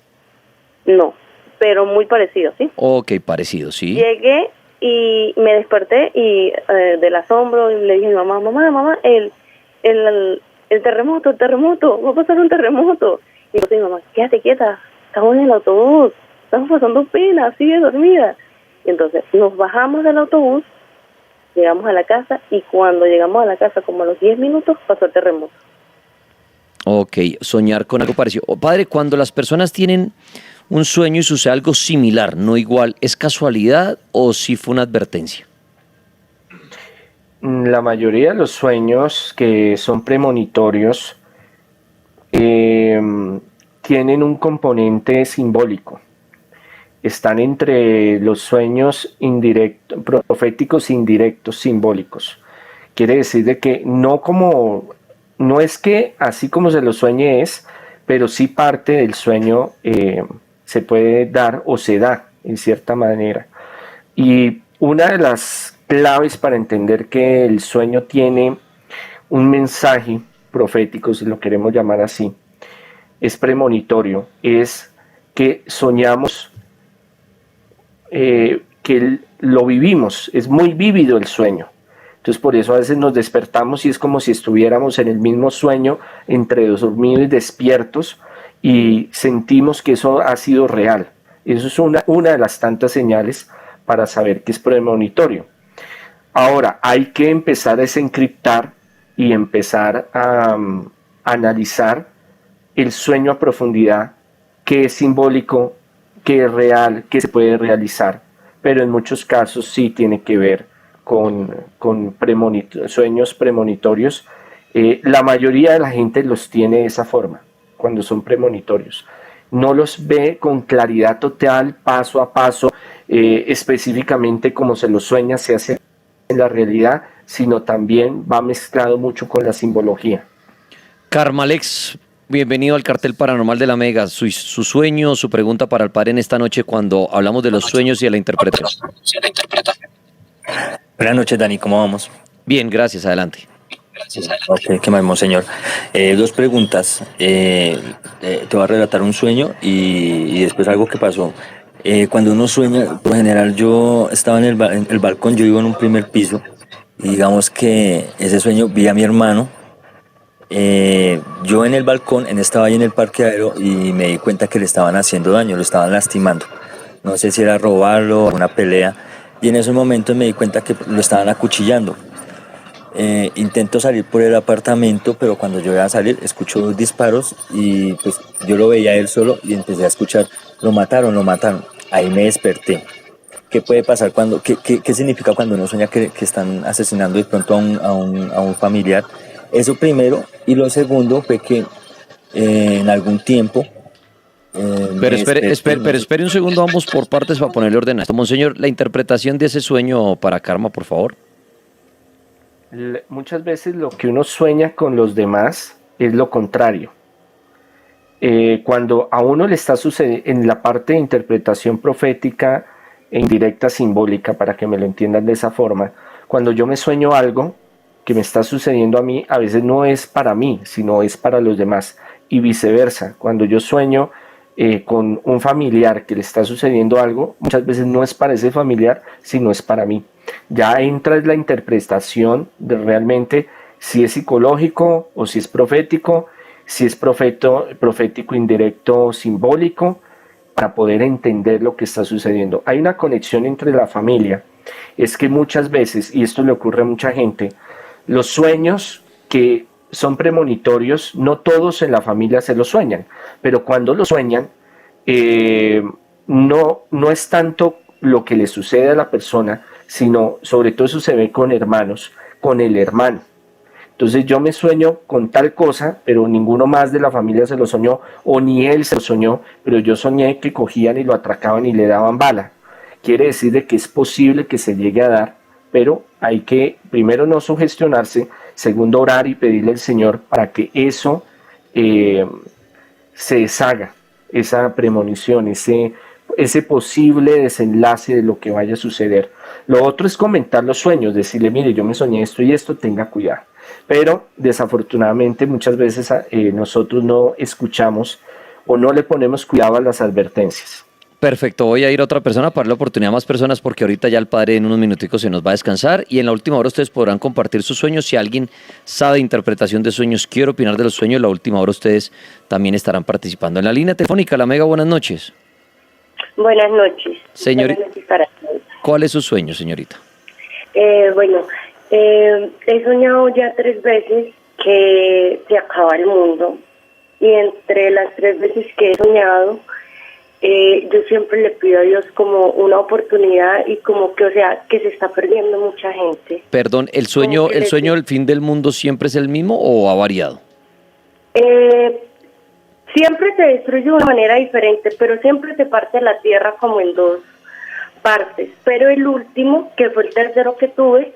No, pero muy parecido, ¿sí? Ok, parecido, sí. Llegué y me desperté y del asombro y le dije a mi mamá, mamá, el terremoto, va a pasar un terremoto. Y yo dije, mamá, quédate quieta, estamos en el autobús, estamos pasando pena, sigue dormida. Y entonces nos bajamos del autobús, llegamos a la casa y cuando llegamos a la casa, como a los 10 minutos, pasó el terremoto. Ok, soñar con algo parecido. Padre, cuando las personas tienen un sueño y sucede algo similar, no igual, ¿es casualidad o sí fue una advertencia? La mayoría de los sueños que son premonitorios tienen un componente simbólico. Están entre los sueños indirectos, proféticos indirectos, simbólicos. Quiere decir de que no es que así como se lo sueñe es, pero sí parte del sueño se puede dar o se da en cierta manera. Y una de las claves para entender que el sueño tiene un mensaje profético, si lo queremos llamar así, es premonitorio, es que soñamos, que lo vivimos, es muy vívido el sueño. Entonces por eso a veces nos despertamos y es como si estuviéramos en el mismo sueño, entre dormidos y despiertos, y sentimos que eso ha sido real. Eso es una de las tantas señales para saber que es premonitorio. Ahora, hay que empezar a desencriptar y empezar a analizar el sueño a profundidad, qué es simbólico, qué es real, qué se puede realizar. Pero en muchos casos sí tiene que ver con sueños premonitorios. La mayoría de la gente los tiene de esa forma, cuando son premonitorios. No los ve con claridad total, paso a paso, específicamente como se los sueña, se hace en la realidad, sino también va mezclado mucho con la simbología. Carmalex, bienvenido al Cartel Paranormal de la Mega. Su sueño, su pregunta para el padre en esta noche cuando hablamos de los sueños y de la interpretación. Buenas noches, Dani, ¿cómo vamos? Bien, gracias, adelante. Ok, qué más, monseñor. Dos preguntas. Te voy a relatar un sueño y después algo que pasó. Cuando uno sueña, por lo general yo estaba en el balcón, yo vivo en un primer piso, y digamos que ese sueño vi a mi hermano. Yo yo en el balcón, estaba ahí en el parqueadero y me di cuenta que le estaban haciendo daño, lo estaban lastimando. No sé si era robarlo o una pelea. Y en esos momentos me di cuenta que lo estaban acuchillando. Intento salir por el apartamento, pero cuando yo voy a salir escucho 2 disparos y pues yo lo veía a él solo y empecé a escuchar, lo mataron, lo mataron. Ahí me desperté. ¿Qué puede pasar cuando, qué significa cuando uno sueña que están asesinando de pronto a un familiar? Eso primero, y lo segundo fue que en algún tiempo... Pero espere un segundo, vamos por partes para ponerle orden a esto. Monseñor, la interpretación de ese sueño para Karma, por favor. Muchas veces lo que uno sueña con los demás es lo contrario. Cuando a uno le está sucediendo, en la parte de interpretación profética e indirecta simbólica, para que me lo entiendan de esa forma, cuando yo me sueño algo que me está sucediendo a mí, a veces no es para mí, sino es para los demás, y viceversa. Cuando yo sueño con un familiar que le está sucediendo algo, muchas veces no es para ese familiar, sino es para mí. Ya entra la interpretación de realmente si es psicológico o si es profético, si es profético indirecto simbólico, para poder entender lo que está sucediendo. Hay una conexión entre la familia. Es que muchas veces, y esto le ocurre a mucha gente, los sueños que son premonitorios, no todos en la familia se los sueñan, pero cuando lo sueñan, no es tanto lo que le sucede a la persona, sino sobre todo eso se ve con hermanos, con el hermano. Entonces yo me sueño con tal cosa, pero ninguno más de la familia se lo soñó, o ni él se lo soñó, pero yo soñé que cogían y lo atracaban y le daban bala. Quiere decir de que es posible que se llegue a dar, pero hay que primero no sugestionarse, segundo orar y pedirle al Señor para que eso se deshaga, esa premonición, ese posible desenlace de lo que vaya a suceder. Lo otro es comentar los sueños, decirle, mire, yo me soñé esto y esto, tenga cuidado. Pero desafortunadamente muchas veces nosotros no escuchamos o no le ponemos cuidado a las advertencias. Perfecto, voy a ir a otra persona para darle oportunidad a más personas porque ahorita ya el padre en unos minuticos se nos va a descansar y en la última hora ustedes podrán compartir sus sueños. Si alguien sabe interpretación de sueños, quiere opinar de los sueños, en la última hora ustedes también estarán participando. En la línea telefónica, la Mega, buenas noches. Buenas noches. Señorita, Buenas noches para todos. ¿Cuál es su sueño, señorita? He soñado ya 3 veces que se acaba el mundo y entre las 3 veces que he soñado, yo siempre le pido a Dios como una oportunidad y como que, o sea, que se está perdiendo mucha gente. Perdón, ¿el sueño del fin del mundo siempre es el mismo o ha variado? Siempre se destruye de una manera diferente, pero siempre se parte la tierra como en 2 partes. Pero el último, que fue el tercero que tuve,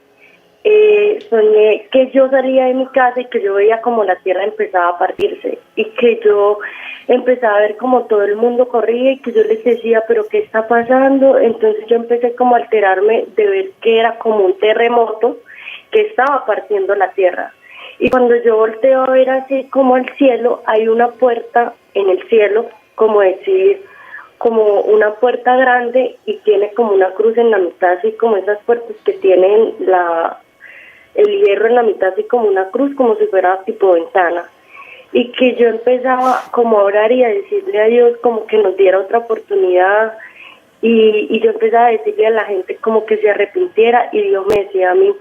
soñé que yo salía de mi casa y que yo veía como la tierra empezaba a partirse y que yo empezaba a ver como todo el mundo corría y que yo les decía, pero ¿qué está pasando? Entonces yo empecé como a alterarme de ver que era como un terremoto que estaba partiendo la tierra. Y cuando yo volteo a ver así como al cielo, hay una puerta en el cielo, como decir, como una puerta grande y tiene como una cruz en la mitad, así como esas puertas que tienen el hierro en la mitad, así como una cruz, como si fuera tipo ventana. Y que yo empezaba como a orar y a decirle a Dios como que nos diera otra oportunidad y yo empezaba a decirle a la gente como que se arrepintiera y Dios me decía a mí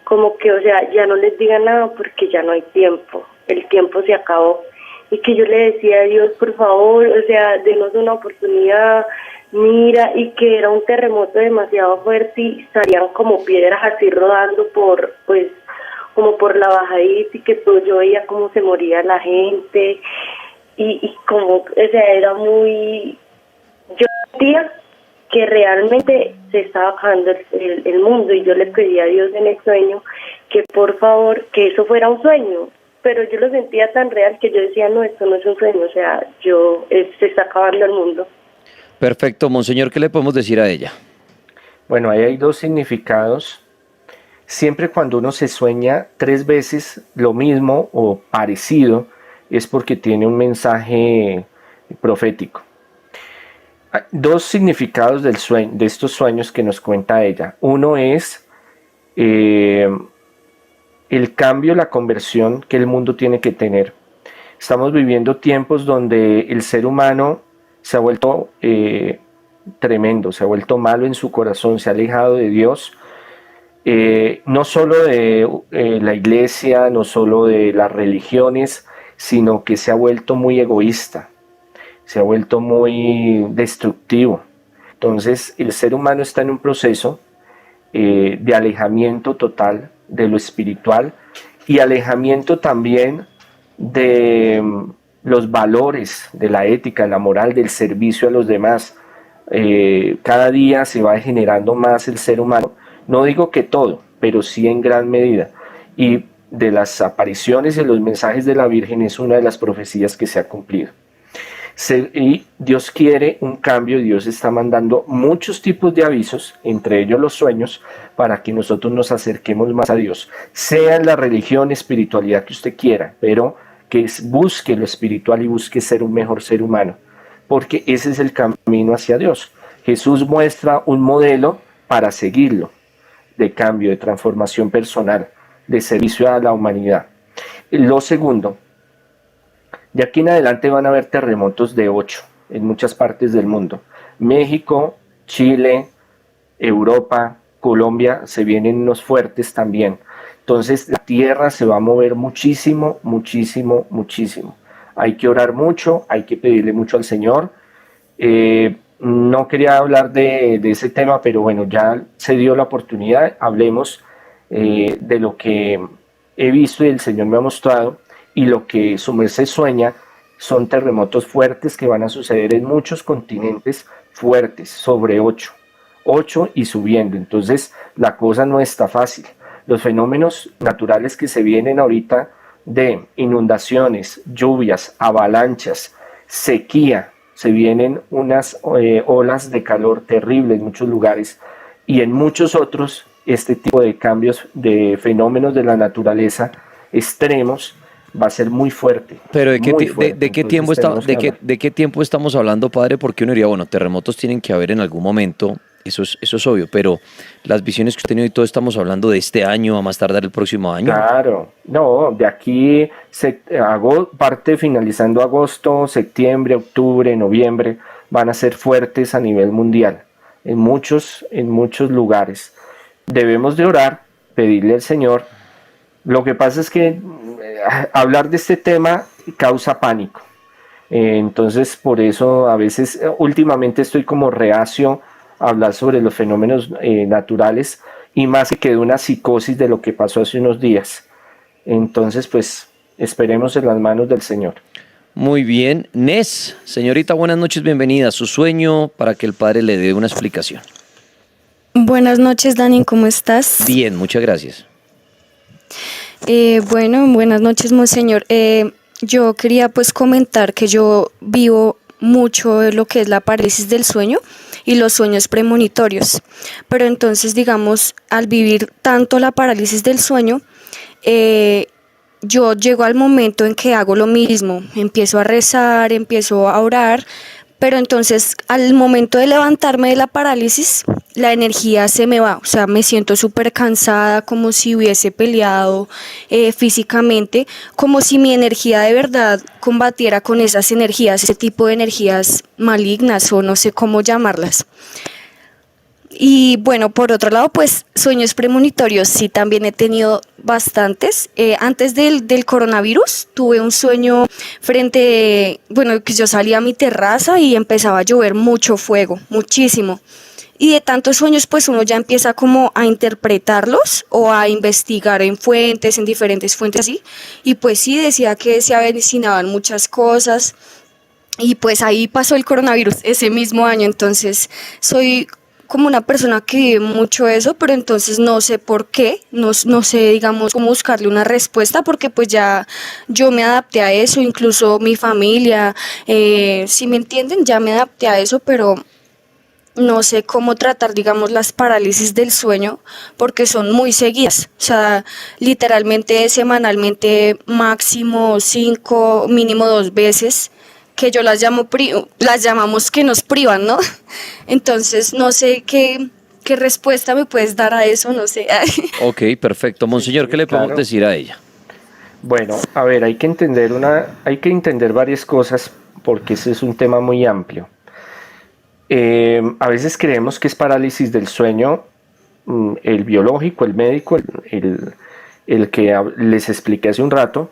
como que, o sea, ya no les diga nada porque ya no hay tiempo, el tiempo se acabó. Y que yo le decía a Dios, por favor, o sea, denos una oportunidad, mira, y que era un terremoto demasiado fuerte y salían como piedras así rodando como por la bajadita y que todo, yo veía cómo se moría la gente y como, o sea, era muy, yo sentía que realmente se estaba acabando el mundo y yo le pedí a Dios en el sueño que por favor, que eso fuera un sueño, pero yo lo sentía tan real que yo decía, no, esto no es un sueño, o sea, se está acabando el mundo. Perfecto, monseñor, ¿qué le podemos decir a ella? Bueno, ahí hay 2 significados. Siempre cuando uno se sueña 3 veces lo mismo o parecido, es porque tiene un mensaje profético. Hay 2 significados del sueño, de estos sueños que nos cuenta ella. Uno es el cambio, la conversión que el mundo tiene que tener. Estamos viviendo tiempos donde el ser humano se ha vuelto tremendo, se ha vuelto malo en su corazón, se ha alejado de Dios, no solo de la iglesia, no solo de las religiones, sino que se ha vuelto muy egoísta, se ha vuelto muy destructivo. Entonces el ser humano está en un proceso de alejamiento total de lo espiritual y alejamiento también de los valores, de la ética, de la moral, del servicio a los demás. Cada día se va degenerando más el ser humano, no digo que todo, pero sí en gran medida, y de las apariciones y los mensajes de la Virgen es una de las profecías que se ha cumplido. Y Dios quiere un cambio, Dios está mandando muchos tipos de avisos, entre ellos los sueños, para que nosotros nos acerquemos más a Dios, sea en la religión, espiritualidad que usted quiera, pero que busque lo espiritual y busque ser un mejor ser humano, porque ese es el camino hacia Dios. Jesús muestra un modelo para seguirlo, de cambio, de transformación personal, de servicio a la humanidad. Lo segundo, de aquí en adelante van a haber terremotos de 8 en muchas partes del mundo. México, Chile, Europa, Colombia, se vienen unos fuertes también. Entonces la tierra se va a mover muchísimo, muchísimo, muchísimo. Hay que orar mucho, hay que pedirle mucho al Señor. No quería hablar de ese tema, pero bueno, ya se dio la oportunidad. Hablemos de lo que he visto y el Señor me ha mostrado, y lo que su merced sueña son terremotos fuertes que van a suceder en muchos continentes fuertes, sobre 8 y subiendo. Entonces la cosa no está fácil. Los fenómenos naturales que se vienen ahorita de inundaciones, lluvias, avalanchas, sequía, se vienen unas olas de calor terribles en muchos lugares, y en muchos otros este tipo de cambios, de fenómenos de la naturaleza extremos, va a ser muy fuerte. Pero ¿de qué Entonces, tiempo estamos hablando, padre? Porque uno diría, bueno, terremotos tienen que haber en algún momento, eso es obvio, pero las visiones que usted tiene y todo, estamos hablando de este año, a más tardar el próximo año. Claro, no, de aquí finalizando agosto, septiembre, octubre, noviembre, van a ser fuertes a nivel mundial, en muchos lugares. Debemos de orar, pedirle al Señor. Lo que pasa es que hablar de este tema causa pánico. Entonces, por eso a veces, últimamente estoy como reacio a hablar sobre los fenómenos naturales, y más que quedó una psicosis de lo que pasó hace unos días. Entonces, pues, esperemos en las manos del Señor. Muy bien. Nes, señorita, buenas noches, bienvenida. Su sueño, para que el padre le dé una explicación. Buenas noches, Dani, ¿cómo estás? Bien, muchas gracias. Bueno, buenas noches, monseñor. Yo quería pues comentar que yo vivo mucho lo que es la parálisis del sueño y los sueños premonitorios, pero entonces, digamos, al vivir tanto la parálisis del sueño, yo llego al momento en que hago lo mismo, empiezo a rezar, empiezo a orar, pero entonces al momento de levantarme de la parálisis, la energía se me va, o sea, me siento súper cansada, como si hubiese peleado físicamente, como si mi energía de verdad combatiera con esas energías, ese tipo de energías malignas o no sé cómo llamarlas. Y bueno, por otro lado, pues sueños premonitorios sí también he tenido bastantes. Antes del coronavirus tuve un sueño que yo salía a mi terraza y empezaba a llover mucho fuego, muchísimo. Y de tantos sueños, pues uno ya empieza como a interpretarlos o a investigar en diferentes fuentes así. Y pues sí, decía que se avecinaban muchas cosas. Y pues ahí pasó el coronavirus ese mismo año, entonces soy como una persona que vive mucho eso, pero entonces no sé por qué, no sé, digamos, cómo buscarle una respuesta, porque pues ya yo me adapté a eso, incluso mi familia, si me entienden, ya me adapté a eso, pero no sé cómo tratar, digamos, las parálisis del sueño, porque son muy seguidas, o sea, literalmente semanalmente máximo 5, mínimo 2 veces, que yo las llamamos que nos privan, ¿no? Entonces, no sé qué respuesta me puedes dar a eso, no sé. Ok, perfecto. Monseñor, ¿qué le podemos decir a ella? Bueno, a ver, hay que entender varias cosas porque ese es un tema muy amplio. A veces creemos que es parálisis del sueño, el biológico, el médico, el que les expliqué hace un rato,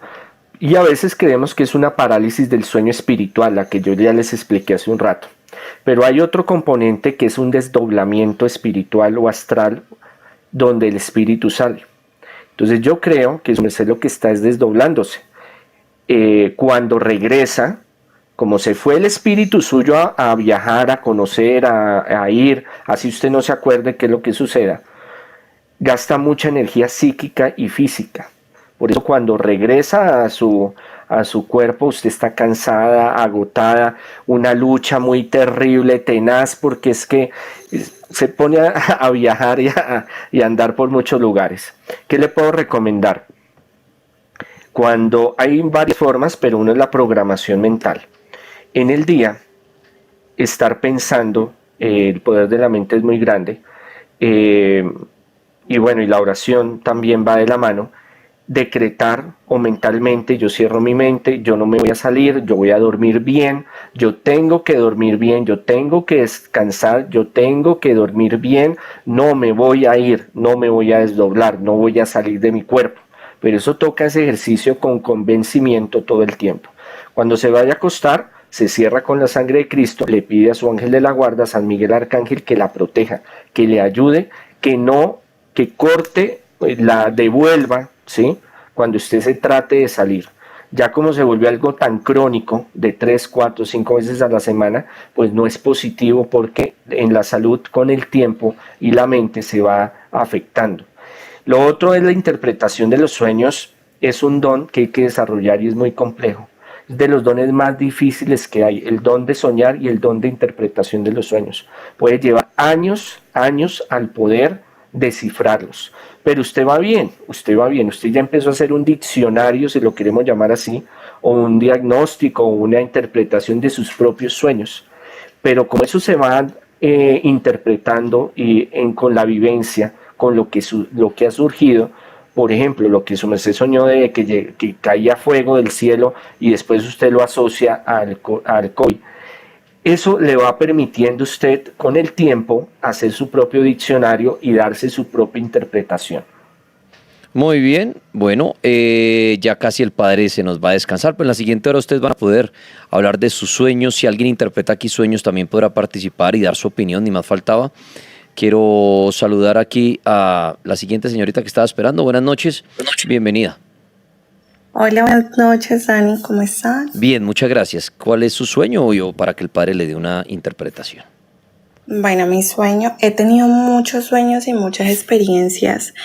y a veces creemos que es una parálisis del sueño espiritual, la que yo ya les expliqué hace un rato. Pero hay otro componente que es un desdoblamiento espiritual o astral donde el espíritu sale. Entonces yo creo que eso es lo que está es desdoblándose. Cuando regresa, como se fue el espíritu suyo a viajar, a conocer, a ir, así usted no se acuerde qué es lo que suceda, gasta mucha energía psíquica y física. Por eso cuando regresa a su cuerpo, usted está cansada, agotada, una lucha muy terrible, tenaz, porque es que se pone a viajar y a andar por muchos lugares. ¿Qué le puedo recomendar? Cuando hay varias formas, pero una es la programación mental. En el día, estar pensando, el poder de la mente es muy grande, y bueno, y la oración también va de la mano. Decretar o mentalmente, yo cierro mi mente, yo no me voy a salir, yo voy a dormir bien, yo tengo que dormir bien, yo tengo que descansar, yo tengo que dormir bien, no me voy a ir, no me voy a desdoblar, no voy a salir de mi cuerpo. Pero eso toca ese ejercicio con convencimiento todo el tiempo. Cuando se vaya a acostar, se cierra con la sangre de Cristo, le pide a su ángel de la guarda, San Miguel Arcángel, que la proteja, que le ayude, que corte, la devuelva, ¿sí? Cuando usted se trate de salir. Ya como se volvió algo tan crónico, de 3, 4, 5 veces a la semana, pues no es positivo porque en la salud con el tiempo y la mente se va afectando. Lo otro es la interpretación de los sueños, es un don que hay que desarrollar y es muy complejo. Es de los dones más difíciles que hay, el don de soñar y el don de interpretación de los sueños. Puede llevar años al poder descifrarlos. Pero usted va bien, usted ya empezó a hacer un diccionario, si lo queremos llamar así, o un diagnóstico o una interpretación de sus propios sueños. Pero como eso se va interpretando con la vivencia, con lo que ha surgido, por ejemplo, lo que su merced soñó de que caía fuego del cielo y después usted lo asocia al COVID. Eso le va permitiendo a usted con el tiempo hacer su propio diccionario y darse su propia interpretación. Muy bien, bueno, ya casi el padre se nos va a descansar, pero en la siguiente hora ustedes van a poder hablar de sus sueños. Si alguien interpreta aquí sueños, también podrá participar y dar su opinión, ni más faltaba. Quiero saludar aquí a la siguiente señorita que estaba esperando. Buenas noches, bienvenida. Hola, buenas noches, Dani, ¿cómo estás? Bien, muchas gracias. ¿Cuál es su sueño o para que el padre le dé una interpretación? Bueno, mi sueño, he tenido muchos sueños y muchas experiencias.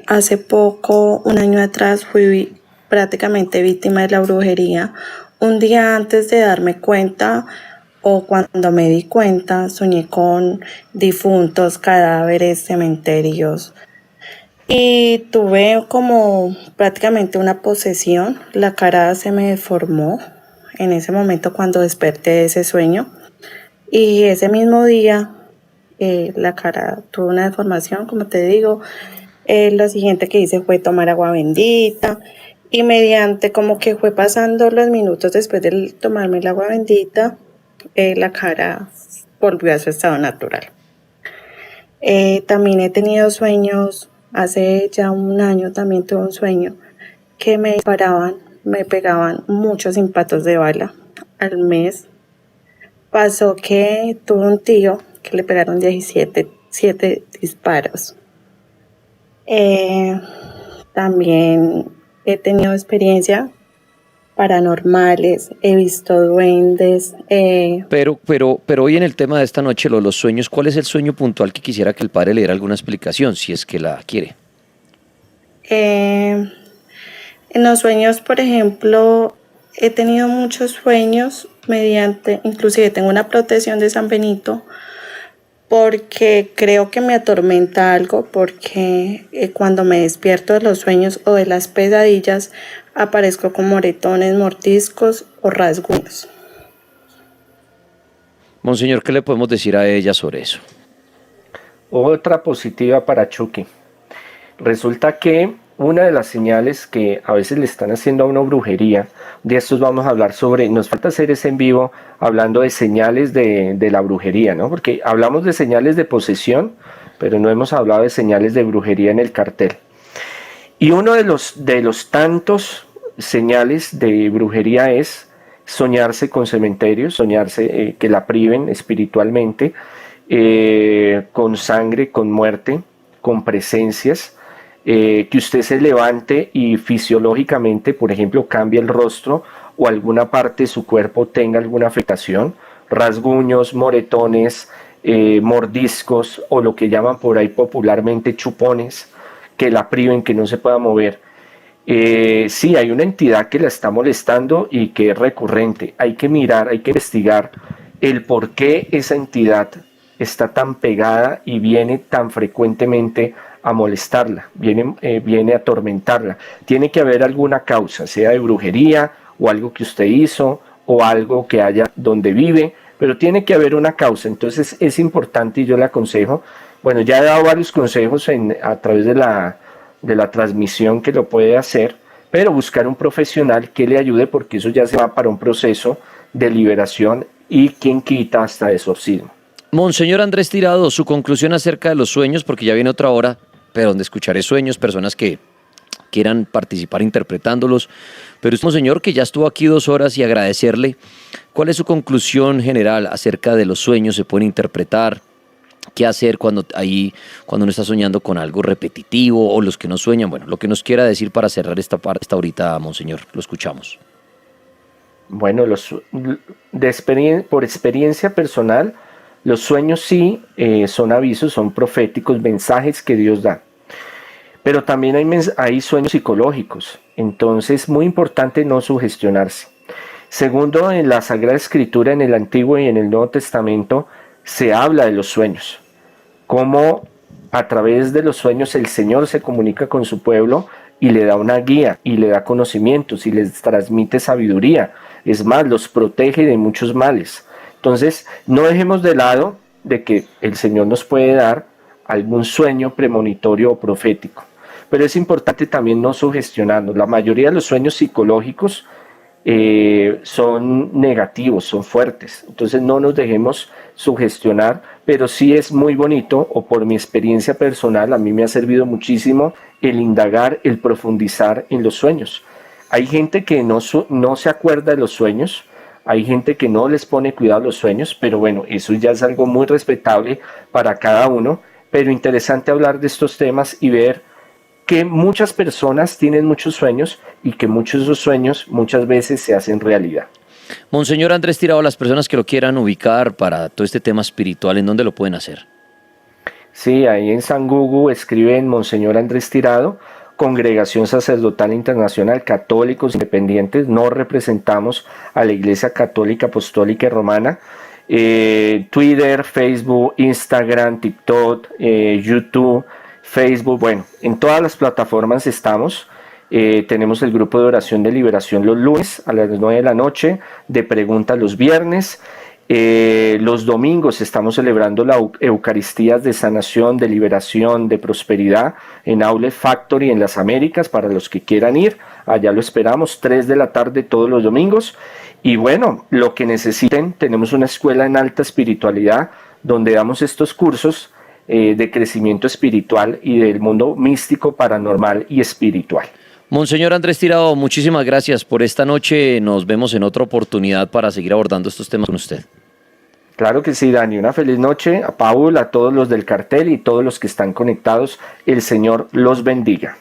Hace poco, un año atrás, fui prácticamente víctima de la brujería. Un día antes de darme cuenta, o cuando me di cuenta, soñé con difuntos, cadáveres, cementerios. Y tuve como prácticamente una posesión, la cara se me deformó en ese momento cuando desperté de ese sueño. Y ese mismo día la cara tuvo una deformación, como te digo. Lo siguiente que hice fue tomar agua bendita y mediante como que fue pasando los minutos después de tomarme el agua bendita, la cara volvió a su estado natural. También he tenido sueños. Hace ya un año también tuve un sueño que me disparaban, me pegaban muchos impactos de bala al mes. Pasó que tuve un tío que le pegaron 17 disparos. También he tenido experiencia paranormales, he visto duendes. Pero hoy en el tema de esta noche, los sueños, ¿cuál es el sueño puntual que quisiera que el padre le diera alguna explicación, si es que la quiere? En los sueños, por ejemplo, he tenido muchos sueños inclusive tengo una protección de San Benito, porque creo que me atormenta algo, porque cuando me despierto de los sueños o de las pesadillas, aparezco con moretones, mordiscos o rasguños. Monseñor, ¿qué le podemos decir a ella sobre eso? Otra positiva para Chucky. Resulta que una de las señales que a veces le están haciendo a uno brujería, de estos vamos a hablar sobre, nos falta hacer ese en vivo hablando de señales de la brujería, ¿no? Porque hablamos de señales de posesión, pero no hemos hablado de señales de brujería en el cartel. Y uno de los tantos señales de brujería es soñarse con cementerios, soñarse que la priven espiritualmente, con sangre, con muerte, con presencias, que usted se levante y fisiológicamente, por ejemplo, cambie el rostro o alguna parte de su cuerpo tenga alguna afectación, rasguños, moretones, mordiscos o lo que llaman por ahí popularmente chupones, que la priven, que no se pueda mover. Sí, hay una entidad que la está molestando y que es recurrente. Hay que mirar, hay que investigar el por qué esa entidad está tan pegada y viene tan frecuentemente a molestarla, viene a atormentarla. Tiene que haber alguna causa, sea de brujería o algo que usted hizo o algo que haya donde vive, pero tiene que haber una causa. Entonces es importante y yo le aconsejo, bueno, ya he dado varios consejos a través de la transmisión que lo puede hacer, pero buscar un profesional que le ayude porque eso ya se va para un proceso de liberación y quien quita hasta de exorcismo. Monseñor Andrés Tirado, su conclusión acerca de los sueños, porque ya viene otra hora, pero donde escucharé sueños, personas que quieran participar interpretándolos. Pero es un señor que ya estuvo aquí 2 horas y agradecerle. ¿Cuál es su conclusión general acerca de los sueños? ¿Se pueden interpretar? ¿Qué hacer cuando uno está soñando con algo repetitivo o los que no sueñan? Bueno, lo que nos quiera decir para cerrar esta horita, Monseñor, lo escuchamos. Bueno, por experiencia personal, los sueños sí son avisos, son proféticos, mensajes que Dios da. Pero también hay sueños psicológicos, entonces muy importante no sugestionarse. Segundo, en la Sagrada Escritura, en el Antiguo y en el Nuevo Testamento, se habla de los sueños, cómo a través de los sueños el Señor se comunica con su pueblo y le da una guía, y le da conocimientos, y les transmite sabiduría. Es más, los protege de muchos males. Entonces, no dejemos de lado de que el Señor nos puede dar algún sueño premonitorio o profético. Pero es importante también no sugestionarnos. La mayoría de los sueños psicológicos son negativos, son fuertes. Entonces no nos dejemos sugestionar, pero sí es muy bonito, o por mi experiencia personal, a mí me ha servido muchísimo el indagar, el profundizar en los sueños. Hay gente que no se acuerda de los sueños, hay gente que no les pone cuidado a los sueños, pero bueno, eso ya es algo muy respetable para cada uno, pero interesante hablar de estos temas y ver que muchas personas tienen muchos sueños y que muchos de esos sueños muchas veces se hacen realidad. Monseñor Andrés Tirado, las personas que lo quieran ubicar para todo este tema espiritual, ¿en dónde lo pueden hacer? Sí, ahí en San Google escriben Monseñor Andrés Tirado, Congregación Sacerdotal Internacional, católicos independientes, no representamos a la Iglesia Católica Apostólica y Romana. Twitter, Facebook, Instagram, TikTok, YouTube, Facebook, bueno, en todas las plataformas estamos. Tenemos el grupo de oración de liberación los lunes a las 9 de la noche, de preguntas los viernes. Los domingos estamos celebrando las Eucaristías de sanación, de liberación, de prosperidad en Outlet Factory en las Américas, para los que quieran ir. Allá lo esperamos, 3 de la tarde todos los domingos. Y bueno, lo que necesiten, tenemos una escuela en alta espiritualidad donde damos estos cursos de crecimiento espiritual y del mundo místico, paranormal y espiritual. Monseñor Andrés Tirado, muchísimas gracias por esta noche. Nos vemos en otra oportunidad para seguir abordando estos temas con usted. Claro que sí, Dani. Una feliz noche a Paul, a todos los del cartel y todos los que están conectados. El Señor los bendiga.